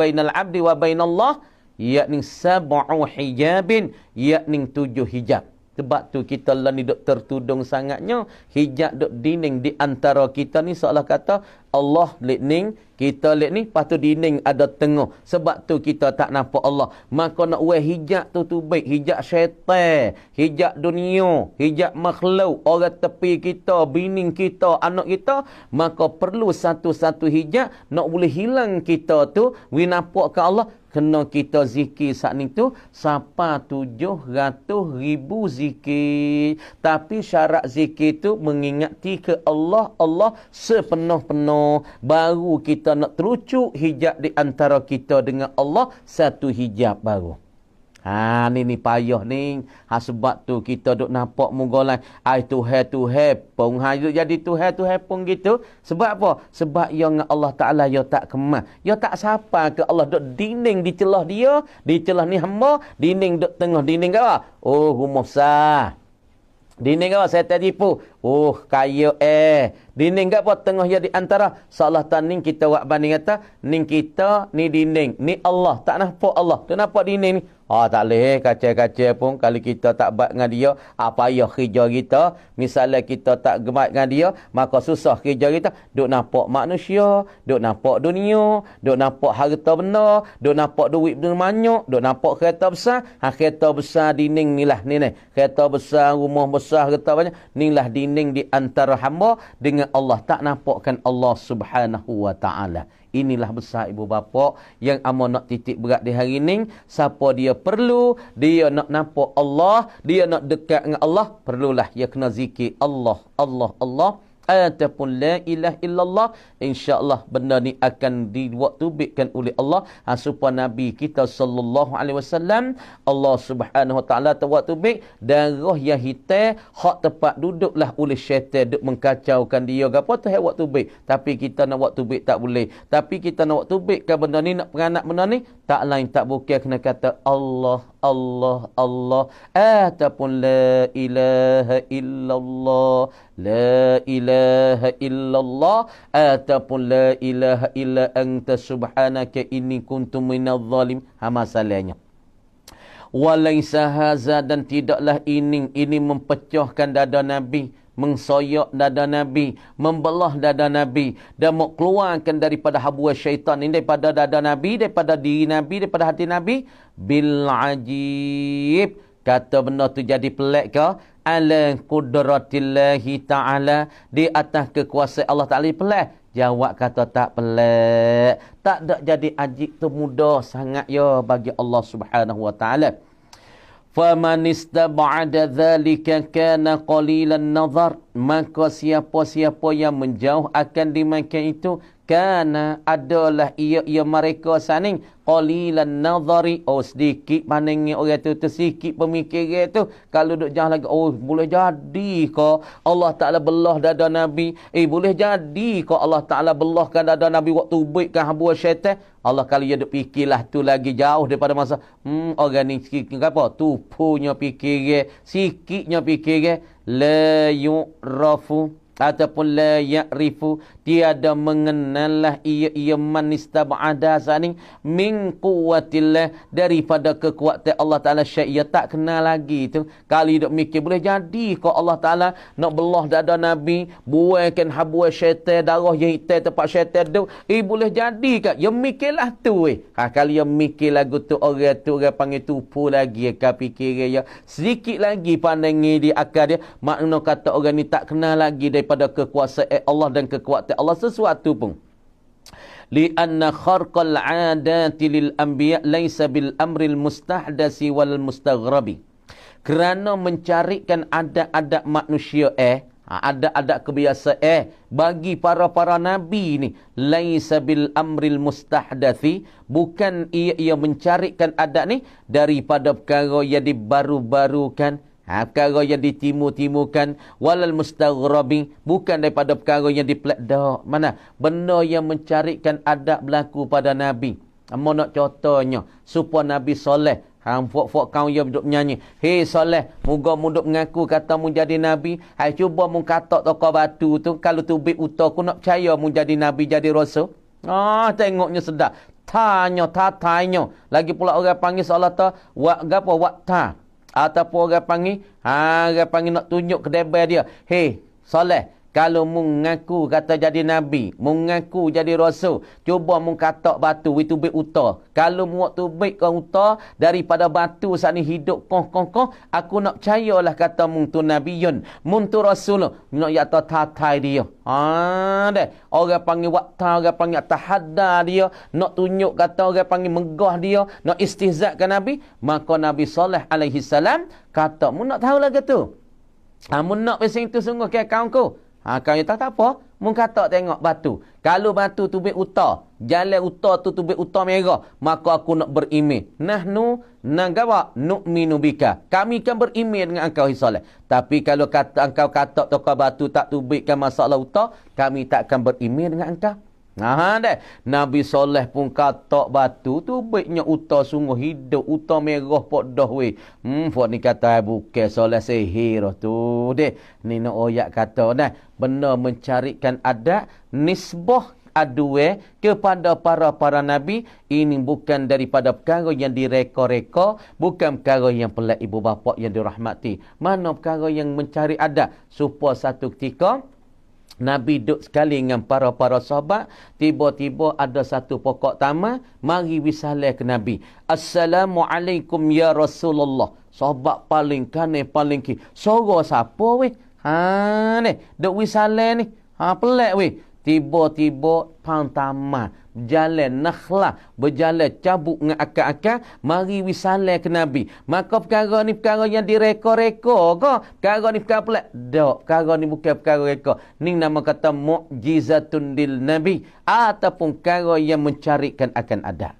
wa bainallah, yakni sab'u hijabin, yakni 7 hijab. Sebab tu kita lah ni duk tertudung sangatnya, hijab duk dinding di antara kita ni, seolah kata Allah lek ning, kita lek ni, lepas tu dinding ada tengah. Sebab tu kita tak nampak Allah. Maka nak wear hijab tu baik, hijab syaitan, hijab dunia, hijab makhluk, orang tepi kita, bini kita, anak kita, maka perlu satu-satu hijab nak boleh hilang kita tu, we nampak ke Allah. Kena kita zikir saat ni tu sampai 700,000 zikir. Tapi syarat zikir tu mengingati ke Allah, Allah sepenuh-penuh. Baru kita nak terucuk hijab di antara kita dengan Allah, satu hijab baru. Ni payah ni. Sebab tu kita duk nampak mugolai. Tuhan pun. Jadi Tuhan pun gitu. Sebab apa? Sebab yang Allah Ta'ala ya tak kemas. Ya tak sapa ke Allah duk dinding di celah dia. Di celah ni hamba. Dinding duk tengah. Dinding ke apa? Oh, rumah besar. Dinding apa? Saya tak tipu. Oh, kaya dinding apa? Tengah ya di antara. Seolah taning kita buat banding kata, ning kita ni dinding. Ni Allah. Tak nampak Allah. Tak nampak dinding ni. Tak boleh kaca-kaca pun kalau kita tak baik dengan dia, apa payah kerja kita. Misalnya kita tak gemat dengan dia, maka susah kerja kita. Duk nampak manusia, duk nampak dunia, duk nampak harta benda, duk nampak duit banyak, duk nampak kereta besar. Kereta besar dinding ni lah ni. Kereta besar, rumah besar, kereta banyak. Ni lah dinding di antara hamba dengan Allah. Tak nampakkan Allah Subhanahu wa Ta'ala. Inilah besar ibu bapa yang amal nak titik berat di hari ini. Siapa dia perlu, dia nak nampak Allah, dia nak dekat dengan Allah, perlulah dia kena zikir Allah, Allah, Allah. Ataupun la ilaha illallah, insya-Allah benda ni akan diwaktubikkan oleh Allah supaya Nabi kita sallallahu alaihi wasallam, Allah Subhanahu wa taala tawaktubik darah yang hitam hak tempat duduklah oleh syaitan duk mengkacaukan dia gapo tu hak waktubik. Tapi kita nak waktubik tak boleh. Tapi kita nak waktubik kan benda ni, nak peranak benda ni, tak lain tak bukan kena kata Allah, Allah, Allah, ataupun la ilaha illallah, la ilaha illallah, ataupun la ilaha illa anta subhanaka inni kuntu minadh zalim. Masalahnya walaisa haza, dan tidaklah ini mempecahkan dada Nabi, mengsoyak dada Nabi, membelah dada Nabi, dan mau keluarkan daripada habuah syaitan ini, daripada dada Nabi, daripada diri Nabi, daripada hati Nabi. Bil ajib, kata benda tu jadi pelik ke? Ala qudratillahi ta'ala, di atas kekuasaan Allah Ta'ala pelik. Jawab kata tak pelik. Tak ada jadi ajib tu mudah sangat ya bagi Allah Subhanahu wa Ta'ala. Faman istab'ada dhalika kana qalilan nazar, maka siapa-siapa yang menjauh akan dimakan itu, kana adalah ia mereka saning qalilan nazari, sedikit pandangnya orang tu sedikit pemikiran tu. Kalau duk jauh lagi, boleh jadi ke Allah Ta'ala belah dada Nabi, boleh jadi ke Allah Ta'ala belahkan dada Nabi waktu buatkan habuah syaitan. Allah kalau dia duk fikirlah tu lagi jauh daripada masa orang ni sikit apa tu punya fikiran, sikitnya fikiran. La yu'rafu ataupun la ya'rifu, tiada mengenallah ia man istab'ada sani min quwwatillah, daripada kekuatan Allah Taala syai', ia tak kenal lagi tu. Kali dok mikir boleh jadi kau Allah Taala nak belah dada nabi, buaikan habuai syaitan, darah yang hitam tempat syaitan tu, boleh jadi ke? Ya mikirlah tu kali ya mikir lagu tu orang panggil tupu lagi fikir ya sedikit lagi pandangi di akal dia, makna kata orang ni tak kenal lagi daripada kekuasaan Allah dan kekuatan Allah sesuatu pun. Lianna kharqal 'adati lil anbiya laysa bil amril mustahdasi wal mustaghrabi. Kerana mencarikan adat-adat manusia adat-adat kebiasaan bagi para nabi ni, laisa bil amril mustahdasi, bukan ia mencarikan adat ni daripada perkara yang dibaru-barukan, perkara yang ditimu-timukan, walal mustaghrabi, bukan daripada perkara yang dipelak dak. Mana benda yang mencarikan adat berlaku pada nabi. Amo nak contohnya supaya Nabi Soleh fok kau yang duduk menyanyi, hei Soleh, moga muduk mengaku kata mu jadi nabi. Hai cuba mu katok toko batu tu, kalau tubik uta aku nak percaya mu jadi nabi, jadi rasul. Tengoknya sedap. Tanya lagi pula orang panggil seolah tu wakta, ataupun orang panggil nak tunjuk kedebel dia. Hei Soleh, kalau mu mengaku kata jadi nabi, mu mengaku jadi rasul, cuba mu katok batu itu tubik uta. Kalau mu tubik kau uta daripada batu saat ni hidup koh, aku nak percayalah kata mu tu nabiyun, mu tu rasul. Nak ya ta tatai dia. Deh. Orang panggil wakta, orang panggil tahadda dia, nak tunjuk kata orang panggil megah dia, nak istihza'kan nabi. Maka Nabi Saleh alaihi salam kata, mu nak tahu lagi tu. Mu nak pasal itu sungguh ke kawan-ku. Kau tak apa, mu kata tengok batu. Kalau batu tubik uta, jalan uta tu tubik uta merah, maka aku nak beriman. Nahnu nagawa nu'minu bika. Kami kan beriman dengan engkau Saleh. Tapi kalau kata engkau kata toko batu tak tubikkan masalah uta, kami tak akan beriman dengan engkau. Nabi Soleh pun katok batu tubiknya uta sungguh hidup, uta merah podoh we. Fok ni kata bukan Soleh sihir tu deh. Ni nak oyak kata benda mencarikan adat nisbah adue kepada para nabi, ini bukan daripada perkara yang direka-reka, bukan perkara yang pelik ibu bapa yang dirahmati. Mana perkara yang mencari adat supaya satu ketika Nabi duduk sekali dengan para sahabat, tiba-tiba ada satu pokok taman, mari wisalah ke Nabi. Assalamualaikum ya Rasulullah. Sahabat paling kanan paling kiri. Suara siapa weh? Ni, duk wisalah ni. Pelik weh. Tiba-tiba pang taman, berjalan nakhlah, berjalan cabuk dengan akal-akal, mari wisalah ke Nabi. Maka perkara ni perkara yang direka-reka ke? Perkara ni perkara pelik? Tak, perkara ni bukan perkara reka. Ni nama kata mu'jizatun lil Nabi, ataupun perkara yang mencarikan akan adat.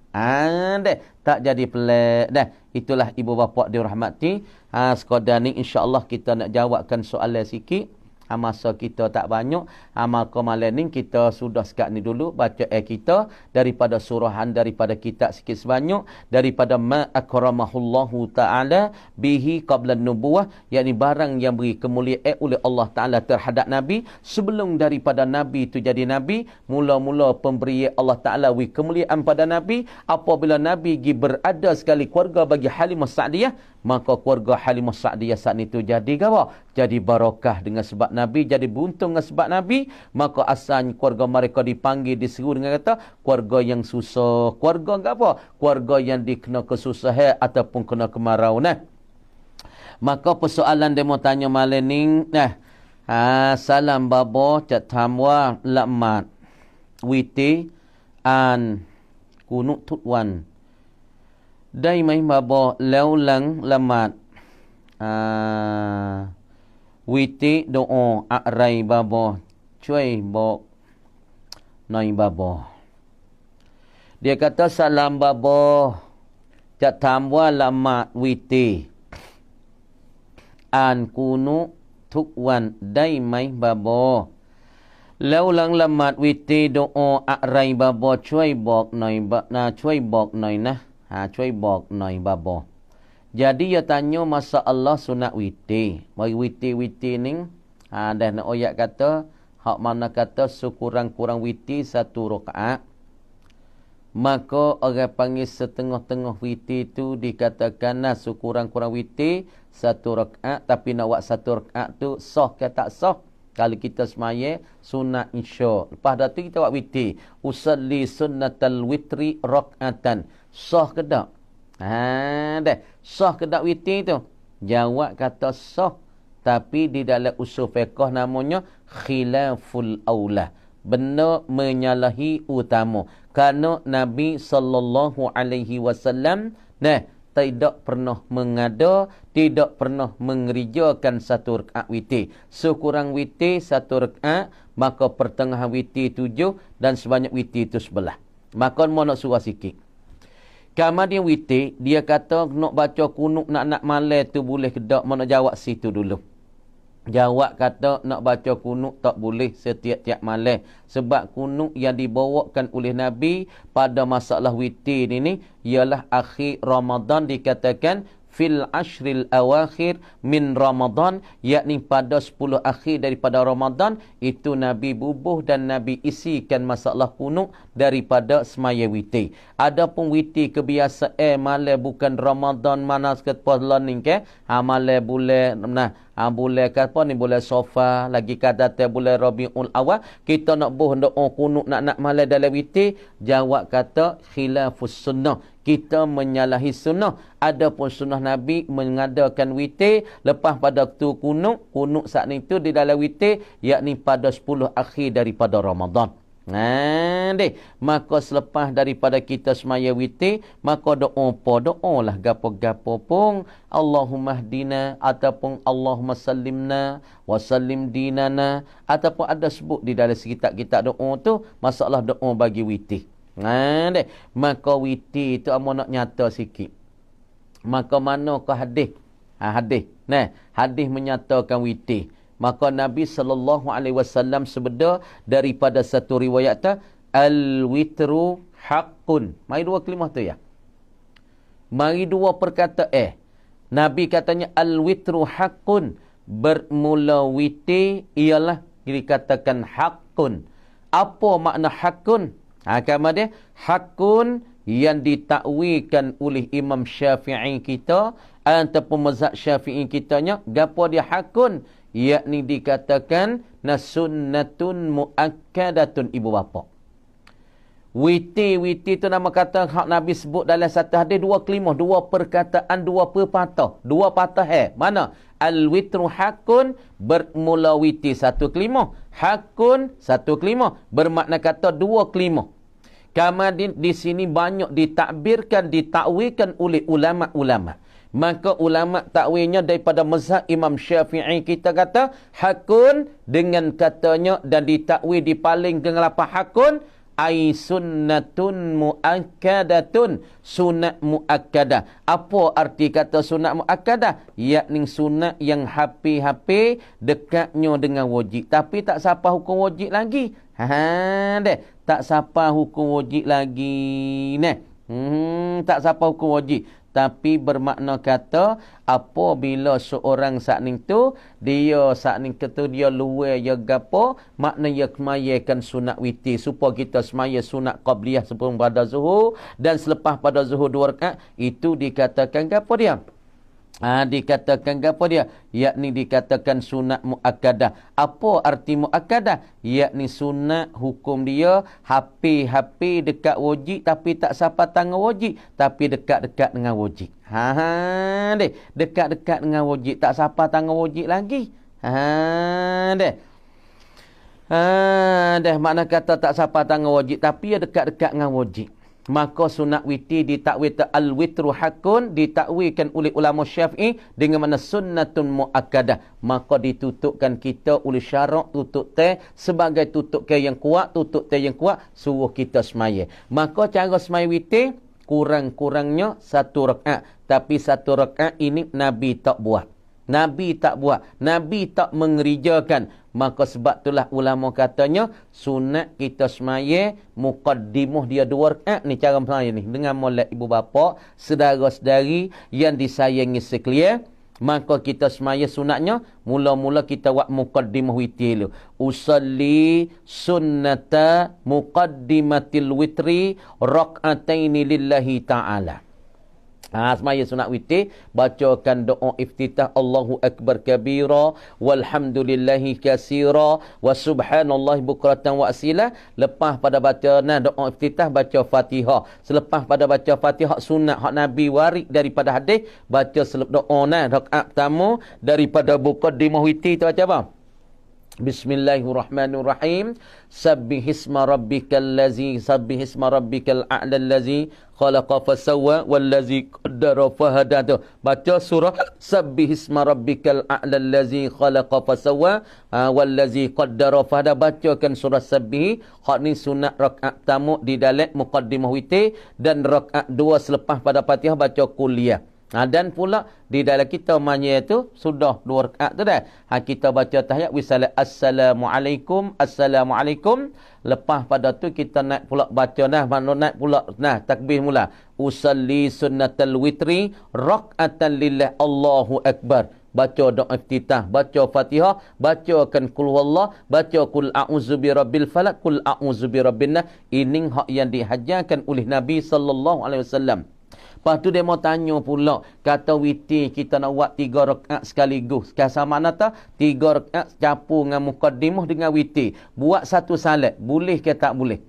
Tak jadi pelik dah. Itulah ibu bapa dirahmati. Sekadar ni insya-Allah kita nak jawabkan soalan sikit. Masa kita tak banyak. Maka malam ni kita sudah sekat ni dulu baca kita daripada surahan, daripada kitab sikit sebanyak, daripada ma akramahullahu ta'ala bihi qabla nubuwah, yakni barang yang beri kemuliaan oleh Allah Ta'ala terhadap Nabi sebelum daripada Nabi itu jadi Nabi. Mula-mula pemberian Allah Ta'ala beri kemuliaan pada Nabi apabila Nabi berada sekali keluarga bagi Halimah Sa'diyah, maka keluarga Halimah Sa'diyah saat itu jadi apa? Jadi barakah dengan sebab Nabi, jadi buntung dengan sebab Nabi. Maka asalnya keluarga mereka dipanggil, diseru dengan kata keluarga yang susah. Keluarga apa? Keluarga yang dikena kesusahan ataupun kena kemarau. Maka persoalan dia mau tanya malam ni, salam babo cat tamwa lamat witi an kunuk tutwan dai mai babo leulang lamat witi doa akrai babo cuai bok noi babo. Dia kata salam babo cat tamwa lamat witi an kunu tukwan dai mai babo leulang lamat witi doa akrai babo cuai bok noi cuai bok noi cuai bok noi babo. Jadi dia tanya masa Allah sunat witi. Mari witi ni Dan ayat kata hak mana kata sekurang-kurang witir 1 rakaat, maka orang panggil setengah-tengah witir tu dikatakan sekurang-kurang witir 1 rakaat, tapi nak buat 1 rakaat tu sah ke tak sah? Kalau kita semaya sunat insya. Lepas dah tu kita buat witir. Usalli sunnatal witri rak'atan. Sah ke tak? Dah. Sah ke tak witir tu? Jawab kata sah. Tapi di dalam usul fiqh namanya khilaful aula. Benda menyalahi utama. Kerana Nabi SAW tidak pernah mengada, tidak pernah mengerjakan 1 rakaat witir. Sekurang witir 1 rakaat, maka pertengahan witir 7 dan sebanyak witir itu 11. Maka mau nak surah sikit. Kemudian witir, dia kata nak baca kunut nak malam tu boleh ke tak? Mau nak jawab situ dulu. Jawab kata nak baca kunut tak boleh setiap-tiap malam. Sebab kunut yang dibawakan oleh Nabi pada masalah witir ini ialah akhir Ramadan, dikatakan fil ashril awakhir min Ramadan, yakni pada 10 akhir daripada Ramadan itu Nabi bubuh dan Nabi isikan masalah kunut daripada semaya witir. Adapun witir kebiasaan malam bukan Ramadan mana sekepah learning ke, malam bulan bulan apa ni, bulan Safar, lagi kata bulan Rabiul Awal, kita nak buh doa kunut nak malam dalam witir, jawab kata khilafus sunnah. Kita menyalahi sunnah. Adapun sunnah Nabi mengadakan witir lepas pada tu kunut saat itu di dalam witir, yakni pada 10 akhir daripada Ramadan. Maka selepas daripada kita semaya witir, maka doalah gapo-gapo pun, Allahumma hdina ataupun Allahumma sallimna wa sallim dinana, ataupun ada sebut di dalam kitab-kitab doa tu masalah doa bagi witir. Maka witir itu amu nak nyata sikit. Maka manakah hadis? Hadis. Hadis menyatakan witir. Maka Nabi SAW sebeda daripada satu riwayat tu, al-witru haqqun. Mari dua kalimah tu ya. Mari dua perkataan. Nabi katanya al-witru haqqun. Bermula witir ialah dikatakan haqqun. Apa makna haqqun? Kemudian hakun yang ditakwilkan oleh Imam Syafi'i kita ataupun mazhab Syafi'i kitanya, gapo dia hakun, yakni dikatakan nasunnatun muakkadatun ibu bapa. Witir tu nama kata hak Nabi sebut dalam satu hadis, dua kalimah, dua perkataan, dua pepatah, dua patah mana? Al-witru hakun, bermula witir satu kalimah, hakun satu kalimah, bermakna kata dua kalimah. Kemudian di sini banyak ditakbirkan, ditakwilkan oleh ulama-ulama. Maka ulama takwilnya daripada mazhab Imam Syafi'i kita kata hakun dengan katanya dan ditakwil dipaling ke ngapa hakun ai sunnatun muakkadatun, sunat muakkadah. Apa arti kata sunat muakkadah? Yakni sunat yang hampir-hampir dekatnya dengan wajib, tapi tak sampai hukum wajib lagi. Tak sampai hukum wajib lagi. Tak sampai hukum wajib. Tapi bermakna kata apabila seorang saat ni tu dia saat ni tu dia luar ya gapo, makna dia kemayakan sunat witir supaya kita semaya sunat qabliyah sebelum pada zuhur dan selepas pada zuhur 2 rakaat, itu dikatakan gapo dia? Dikatakan apa dia? Yakni dikatakan sunat muakkadah. Apa arti muakkadah? Yakni sunat hukum dia hampir-hampir dekat wajib tapi tak sampai tangan wajib, tapi dekat-dekat dengan wajib. Dekat-dekat dengan wajib, tak sampai tangan wajib lagi. Makna kata tak sampai tangan wajib tapi dia dekat-dekat dengan wajib. Maka sunat witir ditakwil al-witru hakun, ditakwilkan oleh ulama Syafi'i dengan mana sunnatun muakkadah. Maka ditutupkan kita oleh syarak tutup teh sebagai tutup teh yang kuat, suruh kita semaya. Maka cara semaya witir kurang-kurangnya 1 rakaat. Tapi 1 rakaat ini Nabi tak buat. Nabi tak mengerjakan. Maka sebab itulah ulama katanya sunat kita semaya muqaddimah dia 2 rakaat ni, cara semaya ni dengan molek ibu bapa, saudara-saudari yang disayangi sekalian. Maka kita semaya sunatnya, mula-mula kita buat muqaddimah witir dulu. Usalli sunnata muqaddimatil witri rak'ataini lillahi ta'ala. Semaya sunat witir, bacakan doa iftitah Allahu Akbar kabira walhamdulillahi kasira wa subhanallahi bukratan wa asila. Lepas pada baca doa iftitah, baca Fatihah. Selepas pada baca Fatihah sunat hak Nabi warid daripada hadis, baca doa rakaat pertama daripada muqaddimah witir tu baca apa? Bismillahirrahmanirrahim. Sabbihisma rabbikal a'la allazi khalaqa fasawwa wallazi qaddara fahada. Baca surah Sabbihisma rabbikal a'la allazi khalaqa fasawwa wallazi qaddara fahada. Bacakan surah Sabbih. Hak ni sunat rakaat pertama di dalam muqaddimah witir, dan rakaat dua selepas pada Fatihah baca kuliah. Dan pula di dalam kita manya tu sudah 2 rakaat tu dah. Kita baca tahiyat wisalat assalamualaikum, assalamualaikum. Lepas pada tu kita naik pula baca naik pula takbir mula. Usalli sunnatal witri rak'atan lillah Allahu akbar. Baca doa iftitah, baca Fatihah, bacakan qul huwallah, baca qul a'udzu birabbil falaq, qul a'udzu birabbin nas. Ini hak yang dihajarkan oleh Nabi sallallahu alaihi wasallam. Lepas tu dia mau tanya pula, kata witir kita nak buat 3 rakaat sekaligus. Sama mana tak? 3 rakaat campur dengan muqaddimah dengan witir. Buat satu salat, boleh ke tak boleh?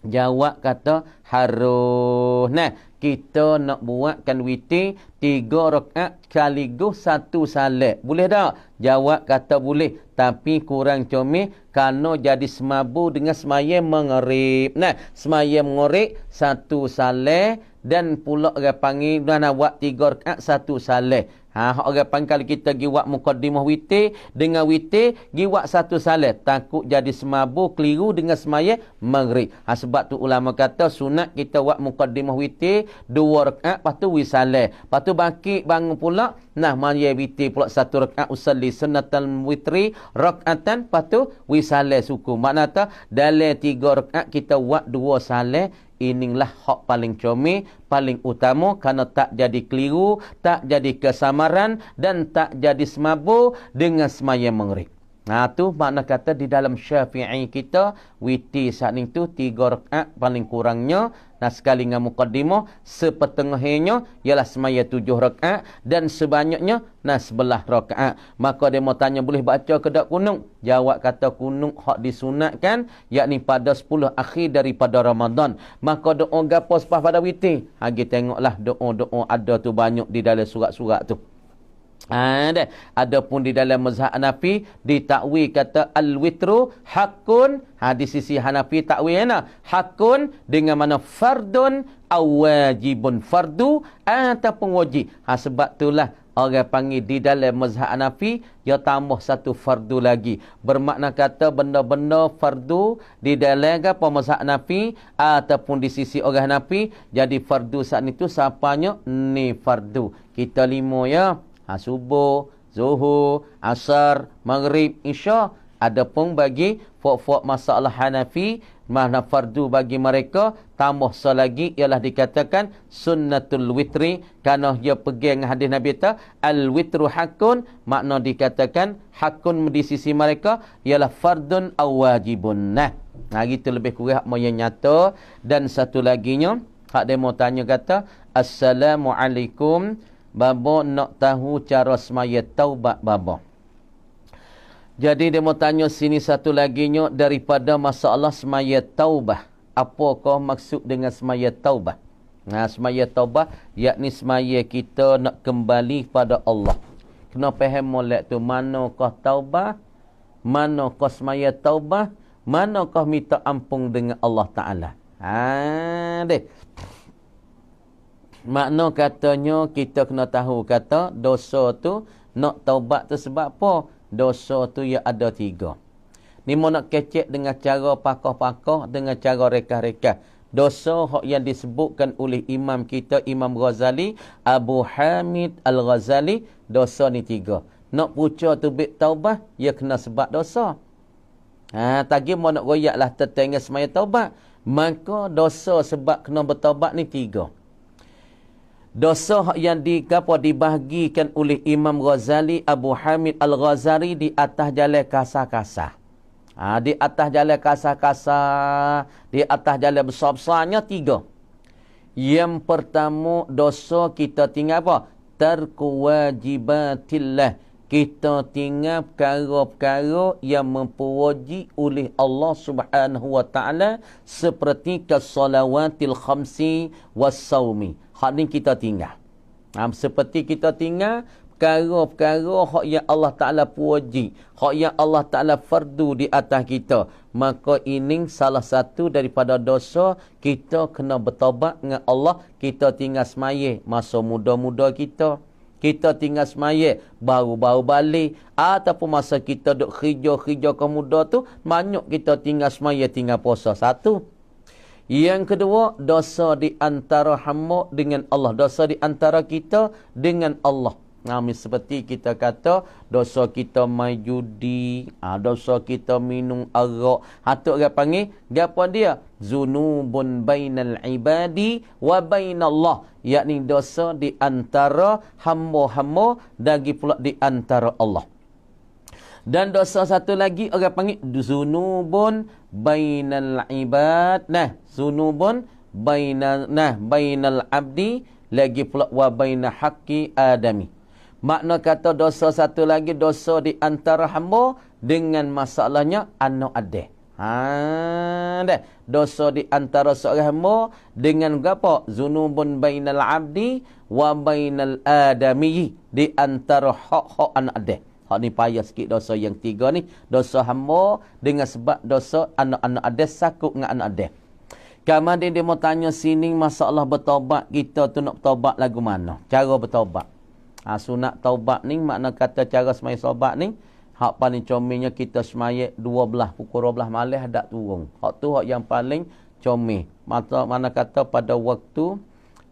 Jawab kata harus. Kita nak buatkan witir 3 rakaat sekaligus satu salat. Boleh tak? Jawab kata boleh. Tapi kurang comel kerana jadi semabu dengan semaya mengerip. Semaya mengerip satu salat, dan pula orang panggil nak buat 3 rakaat satu salat. Orang panggil kalau kita pergi buat muqaddimah witir dengan witir, pergi buat satu salat, takut jadi semabu keliru dengan semaya maghrib. Sebab tu ulama kata sunat kita buat muqaddimah witir 2 rakaat, lepas tu wisalat. Lepas tu bangkit bangun pula, maya witir pula 1 rakaat, usalli sunnatal witri rakaatan, lepas tu wisalat suku. Makna tak dalam 3 rakaat kita buat 2 salat. Inilah hak paling comel, paling utama, kerana tak jadi keliru, tak jadi kesamaran, dan tak jadi semabur dengan semaya maghrib. Tu makna kata di dalam Syafi'i kita witir saat ni tu 3 rakaat paling kurangnya. Sekali dengan muqaddimah, sepetengahnya ialah semaya 7 rakaat, dan sebanyaknya 11 rakaat. Maka dia mau tanya boleh baca ke tak kunut? Jawab kata kunut hak disunatkan, yakni pada 10 akhir daripada Ramadan. Maka doa gapo selepas pada witir? Kita tengoklah doa-doa ada tu banyak di dalam surat-surat tu. Adapun di dalam mazhab Hanafi ditakwil kata al-witru hakun. Di sisi Hanafi takwil hakun dengan mana fardun aw wajibun, fardu ataupun wajib. Sebab itulah orang panggil di dalam mazhab Hanafi dia tambah satu fardu lagi. Bermakna kata benda-benda fardu di dalam apa mazhab Hanafi ataupun di sisi orang Hanafi, jadi fardu saat itu siapanya ni fardu. Kita 5 ya. Subuh, zuhur, asar, maghrib, isya. Adapun bagi fok-fok masalah Hanafi, mana fardu bagi mereka tambah selagi ialah dikatakan sunnatul witri, kerana dia pegang hadis Nabi ta al witru hakun, makna dikatakan hakun di sisi mereka ialah fardun aw wajibun. Gitu lebih kurang hak yang nyata. Dan satu laginya hak dia mau tanya kata assalamualaikum, babo nak tahu cara semaya taubat babo. Jadi dia mau tanya sini satu laginya daripada masalah semaya taubat. Apakah maksud dengan semaya taubat? Semaya taubat yakni semaya kita nak kembali pada Allah. Kena faham molek tu, manakah taubat, manakah semaya taubat, manakah minta ampun dengan Allah Taala. Deh. Makna katanya kita kena tahu kata dosa tu nak taubat tu sebab apa? Dosa tu ya ada 3. Ni mau nak kecek dengan cara pakah-pakah, dengan cara rekah-rekah. Dosa yang disebutkan oleh imam kita Imam Ghazali, Abu Hamid Al-Ghazali, dosa ni 3. Nak puca tu bit taubat, ya kena sebab dosa. Tadi mau nak royaklah tetangga semaya taubat, maka dosa sebab kena bertaubat ni 3. Dosa yang dibahagikan oleh Imam Ghazali, Abu Hamid Al-Ghazali di atas jalan kasar-kasar. Di atas jalan kasar-kasar, di atas jalan besar-besarnya 3. Yang pertama, dosa kita tinggal apa? Tarku wajibatillah. Kita tinggal perkara-perkara yang memperwajib oleh Allah Subhanahu wa taala seperti kasalawatil khamsi was-saumi. Hak ni kita tinggal. Seperti kita tinggal perkara-perkara hak yang Allah Taala wajib, hak yang Allah Taala fardu di atas kita. Maka ini salah satu daripada dosa kita kena bertaubat dengan Allah. Kita tinggal semaya masa muda-muda kita. Kita tinggal semaya baru-baru balik. Ataupun masa kita duk kerja ke muda tu, banyak kita tinggal semaya, tinggal puasa. Satu. Yang kedua, dosa di antara hamba dengan Allah. Dosa di antara kita dengan Allah. Seperti kita kata, dosa kita main judi, dosa kita minum arak. Hatuk orang panggil, apa dia? Zunubun bainal ibadi wa bainallah. Yakni dosa di antara hamba-hamba dan pula di antara Allah. Dan dosa satu lagi orang panggil zunubun bainal ibad. Zunubun bainal abdi lagi pula wa baina haqqi adami. Makna kata dosa satu lagi, dosa di antara hamba dengan masalahnya anak adik. Dosa di antara seorang hamba dengan apa? Zunubun bainal abdi wa bainal adami. Di antara hak-hak anak adik. Hak ni payah sikit dosa yang 3 ni. Dosa hamba dengan sebab dosa anak-anak adik, sakut dengan anak adik. Kemudian dia mau tanya sini masalah bertaubat. Kita tu nak bertaubat lagu mana? Cara bertaubat. Sunat taubat ni, makna kata cara semaya taubat ni, hak paling comelnya kita semaya 12, pukul 12 malam dak turun. Hak tu hak yang paling comel. Mana kata pada waktu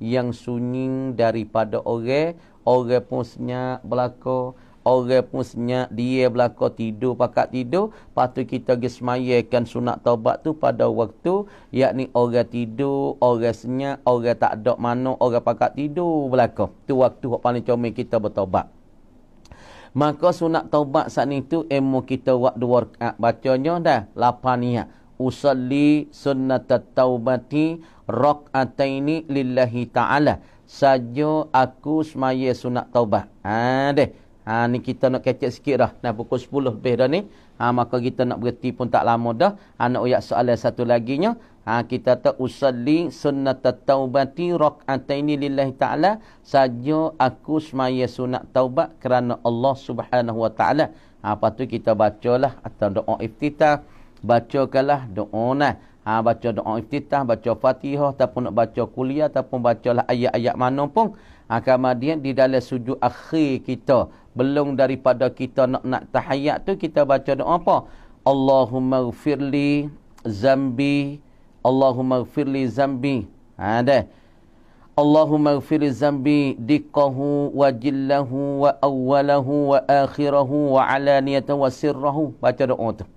yang sunyi daripada orang pun senyap belaka, orang pun senyap dia belaka, tidur pakat tidur. Lepas tu kita pergi semayakan sunat taubat tu pada waktu, yakni orang tidur, orang senyap, orang tak ada mana, orang pakat tidur belaka. Tu waktu yang paling comel kita bertaubat. Maka sunat taubat saat ni tu ilmu kita buat 2 rakaat. Bacanya dah 8 niat. Usalli sunnatat taubati rak'ataini lillahi ta'ala. Saja aku semaya sunat taubat. Ni kita nak kecek sikit dah. Pukul 10 lebih dah ni. Maka kita nak berhenti pun tak lama dah. Nak uyak soalan satu laginya. Kita tak usalli sunnatat taubati rak'ataini lillahi ta'ala. Saja aku semaya sunat taubat kerana Allah Subhanahu wa ta'ala. Lepas tu kita bacalah atau doa iftitah. Bacakanlah doa baca doa iftitah, baca Fatihah, ataupun nak baca kuliah, ataupun bacalah ayat-ayat mana pun. Kemudian di dalam sujud akhir kita, belum daripada kita nak tahiyat tu, kita baca doa apa? Allahumma ghfirli zambi, Allahumma ghfirli zambi. Allahumma ghfirli zambi diqqahu wa jillahu wa awwalahu wa akhirahu wa alaniyatahu wa sirrahu. Baca doa tu.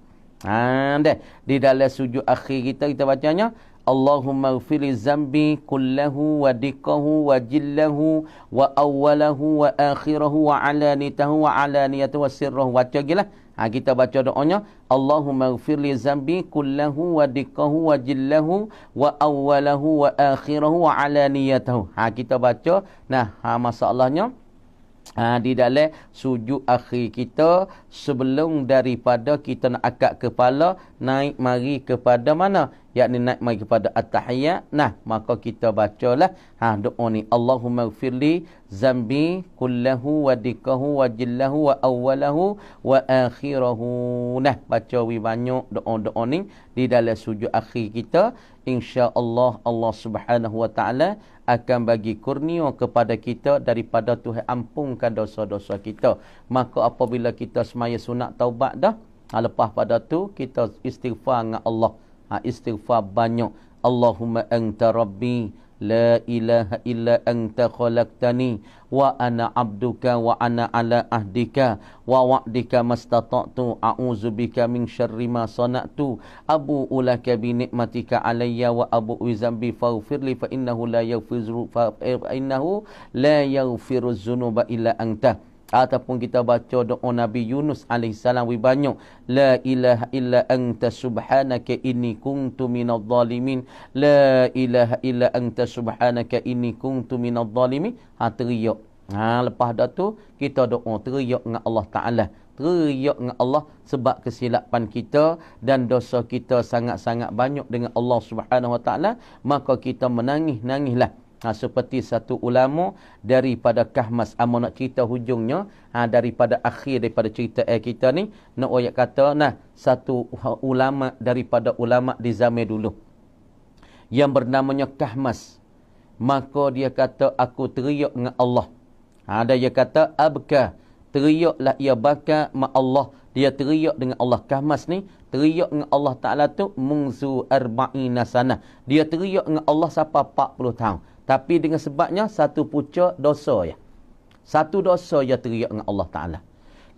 Di dalam sujud akhir kita bacanya Allahumma ghfirli zambi kullahu wa diqqahu wa jillahu wa awwalahu wa akhirahu wa alaniyatahu wa alaniyatahu wa sirrahu. Baca gilah. Kita baca doanya Allahumma ghfirli zambi kullahu wa diqqahu wa jillahu wa awwalahu wa akhirahu wa alaniyatahu. Kita baca. Masalahnya di dalam sujud akhir kita, sebelum daripada kita nak angkat kepala, naik mari kepada mana? Yakni naik mari kepada at-tahiyat. Maka kita bacalah doa ni, Allahumma ghfirli zambi kullahu wa diqqahu wa jillahu wa awwalahu wa akhirahu. Baca banyak doa-doa ni di dalam sujud akhir kita. InsyaAllah Allah Subhanahu wa ta'ala akan bagi kurnia kepada kita daripada Tuhan ampunkan dosa-dosa kita. Maka apabila kita semaya sunat taubat dah, lepas pada tu kita istighfar dengan Allah. Istighfar banyak. Allahumma anta rabbi la ilaha illa anta khalaqtani wa ana abduka wa ana ala ahdika wa wa'dika mastata'tu a'udzubika min syarri ma sana'tu abu'u laka bi ni'matika alayya wa abu'u zambi faghfirli fa innahu la yaghfiru dzunuba illa anta. Ataupun kita baca doa Nabi Yunus alaihissalam banyak, la ilaha illa anta subhanaka inni kuntu minadh dhalimin, la ilaha illa anta subhanaka inni kuntu minadh dhalimin. Teriak. Lepas dah tu kita doa teriak dengan Allah Taala, teriak dengan Allah sebab kesilapan kita dan dosa kita sangat-sangat banyak dengan Allah Subhanahu Wa Taala, maka kita menangis-nangislah. Seperti satu ulama daripada Kahmas, nak cerita hujungnya, daripada akhir daripada cerita kita ni, nak ayat kata, satu ulama daripada ulama di zaman dulu yang bernamanya Kahmas, maka dia kata, aku teriak dengan Allah. Ada dia kata, abka, teriaklah ia baka ma Allah, dia teriak dengan Allah. Kahmas ni teriak dengan Allah Ta'ala tu munzu arba'ina sanah, dia teriak dengan Allah sampai 40 tahun. Tapi dengan sebabnya satu pucuk dosa ya. Satu dosa dia teriak dengan Allah Ta'ala.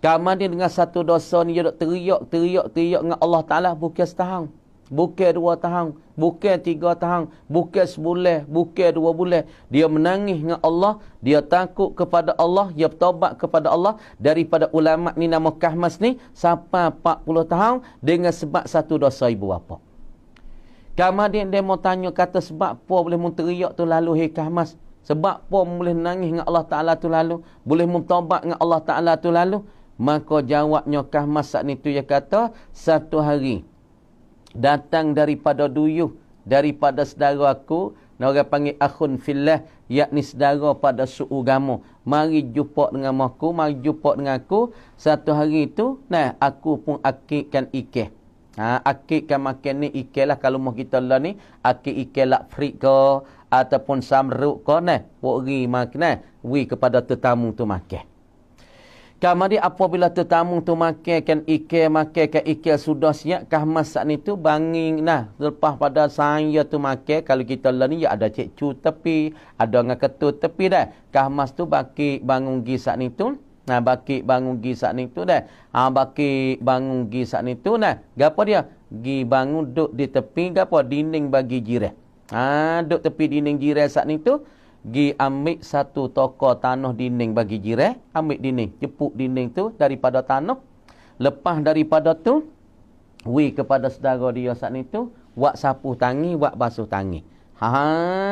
Kemudian dengan satu dosa ni dia teriak dengan Allah Ta'ala bukan setahun, bukan 2 tahun, bukan 3 tahun, bukan sebulan, bukan 2 bulan. Dia menangis dengan Allah, dia takut kepada Allah, dia bertaubat kepada Allah. Daripada ulama ni nama Kahmas ni sampai 40 tahun dengan sebab satu dosa ibu bapa. Kemudian dia mau tanya, kata sebab apa boleh teriak tu lalu, hei Kahmas? Sebab apa boleh nangis dengan Allah Ta'ala tu lalu? Boleh taubat dengan Allah Ta'ala tu lalu? Maka jawabnya Kahmas saat itu, dia kata, satu hari datang daripada duyuh, daripada saudara aku, orang panggil akhun fillah, yakni saudara pada suugama, mari jumpa dengan aku, mari jumpa dengan aku. Satu hari itu, aku pun akikkan ikan. Akikkan makan ni ikan lah. Kalau mau kita lah ni, akik ikan lak frik ke, ataupun samruk ke, wari makan, wi kepada tetamu tu makan. Kemudian apabila tetamu tu makan ikan sudah siap, Kahmas saat ni tu banging, lepas pada saya tu makan, kalau kita lah ni, ya ada cikcu tepi, ada dengan ketut tepi dah. Kahmas tu baki bangun gi saat ni tu, baki bangun gi saat ni tu dah. Baki bangun gi saat ni tu gapo dia? Gi bangun duduk di tepi gapo dinding bagi jiran. Duduk tepi dinding jiran saat ni tu, gi ambil satu toko tanah dinding bagi jiran, ambil dinding, jepuk dinding tu daripada tanah. Lepas daripada tu, wi kepada saudara dia saat ni tu, wak sapu tangi, wak basuh tangi.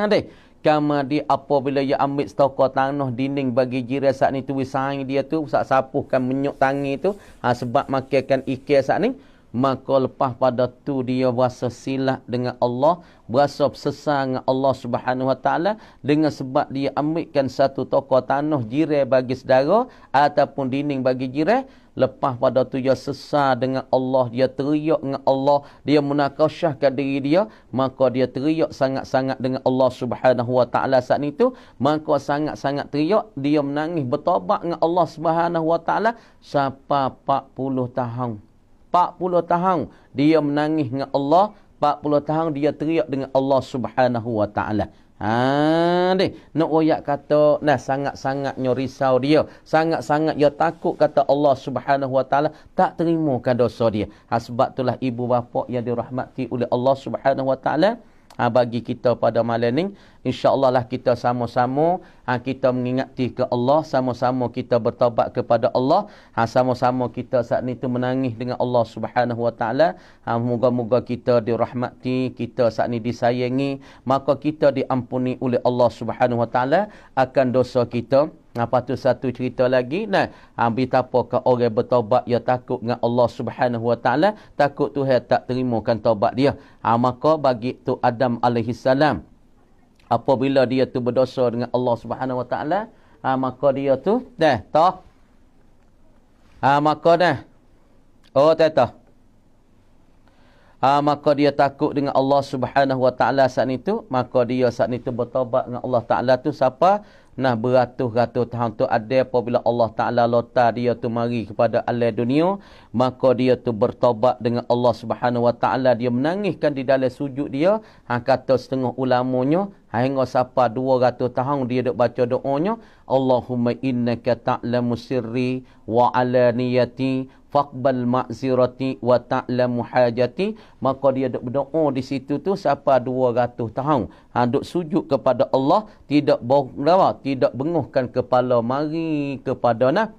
Deh. Kemudian apabila dia ambil setokok tanah dinding bagi jiran saat ni tu, wisang dia tu sapuhkan menyuk tangi tu, sebab makankan ikan saat ni. Maka lepas pada tu dia berasa silap dengan Allah, berasa sesal dengan Allah Subhanahu Wa Taala, dengan sebab dia ambilkan satu tokok tanah jiran bagi saudara ataupun dinding bagi jiran. Lepas pada tu dia sesal dengan Allah, dia teriak dengan Allah, dia munakasyahkan diri dia, maka dia teriak sangat-sangat dengan Allah Subhanahu Wa Taala saat itu. Maka sangat-sangat teriak, dia menangis bertaubat dengan Allah Subhanahu Wa Taala sampai 40 tahun. 40 tahun dia menangis dengan Allah, 40 tahun dia teriak dengan Allah Subhanahu Wa Taala. Nak royak kata, sangat-sangatnya risau dia, sangat-sangat dia takut, kata Allah Subhanahu Wa Taala tak terimakan dosa dia. Sebab itulah ibu bapa yang dirahmati oleh Allah Subhanahu Wa Taala, bagi kita pada malam ni, insya-Allah lah kita sama-sama kita mengingati ke Allah, sama-sama kita bertaubat kepada Allah, sama-sama kita saat ni tu menangis dengan Allah Subhanahu Wa Taala. Moga-moga kita dirahmati, kita saat ni disayangi, maka kita diampuni oleh Allah Subhanahu Wa Taala akan dosa kita. Lepas tu satu cerita lagi, betapakah orang bertaubat dia takut dengan Allah Subhanahu Wa Taala, takut Tuhan tak terimakan taubat dia. Maka bagi tu Adam alaihissalam, apabila dia tu berdosa dengan Allah Subhanahu Wa Taala, maka dia tu maka dia takut dengan Allah Subhanahu Wa Taala saat itu, maka dia saat itu bertaubat dengan Allah Taala tu siapa? Nah beratus-ratus tahun tu ada apabila Allah Ta'ala lota dia tu mari kepada alam dunia, maka dia tu bertobat dengan Allah Subhanahu Wa Ta'ala. Dia menangiskan di dalam sujud dia. Kata setengah ulamanya, hingga sampai 200 tahun dia duk baca doanya, Allahumma innaka ta'lamu sirri wa alaniyati faqbal ma'zirati wa ta'lamu hajati. Maka dia duk berdoa di situ tu sampai 200 tahun. Duk sujud kepada Allah, tidak bengokkan kepala, mari kepada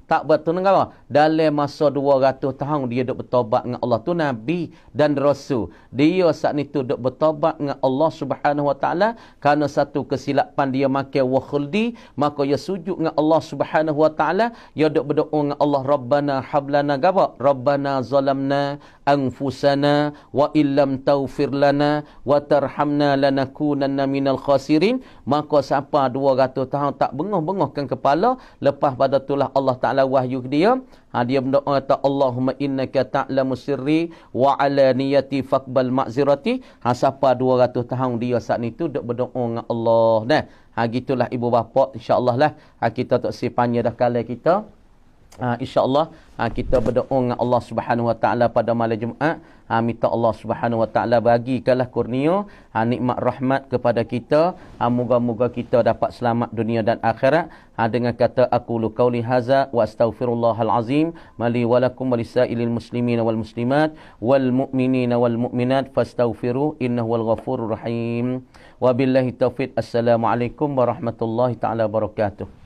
tak bertenegara. Dalam masa 200 tahun dia duk bertobat dengan Allah tu, Nabi dan Rasul. Dia saat ni tu duk bertobat dengan Allah Subhanahu Wa Ta'ala kerana satu kesilapan dia makan wa khuldi, maka dia sujud dengan Allah Subhanahu Wa Ta'ala. Dia duk berdoa dengan Allah, Rabbana hablana gaba, Rabbana zalamna anfusana wa illam taghfir lana wa tarhamna lanakunanna minal khasirin. Maka sampai 200 tahun tak bengah-bengahkan kepala. Lepas pada itulah Allah Ta'ala wahyu ke dia. Dia berdoa kata, Allahumma innaka ta'lamu sirri wa alaniyati faqbal ma'zirati. Sampai 200 tahun dia saat ni tu duk berdoa dengan Allah. Nah, gitulah ibu bapa, insya-Allah lah kita tak sipanya dah kala kita. InsyaAllah kita berdoa dengan Allah Subhanahu Wa Ta'ala pada malam Jumaat. Minta Allah Subhanahu Wa Ta'ala bagikanlah kurnia, nikmat rahmat kepada kita. Moga-moga kita dapat selamat dunia dan akhirat. Dengan kata aqulu qauli haza wa astaghfirullahal azim mali wa lakum wa lisailil muslimin wal muslimat wal mu'minin wal mu'minat fastaghfiruh innahu wal ghafurur rahim. Wabillahi taufiq. Assalamualaikum warahmatullahi taala wabarakatuh.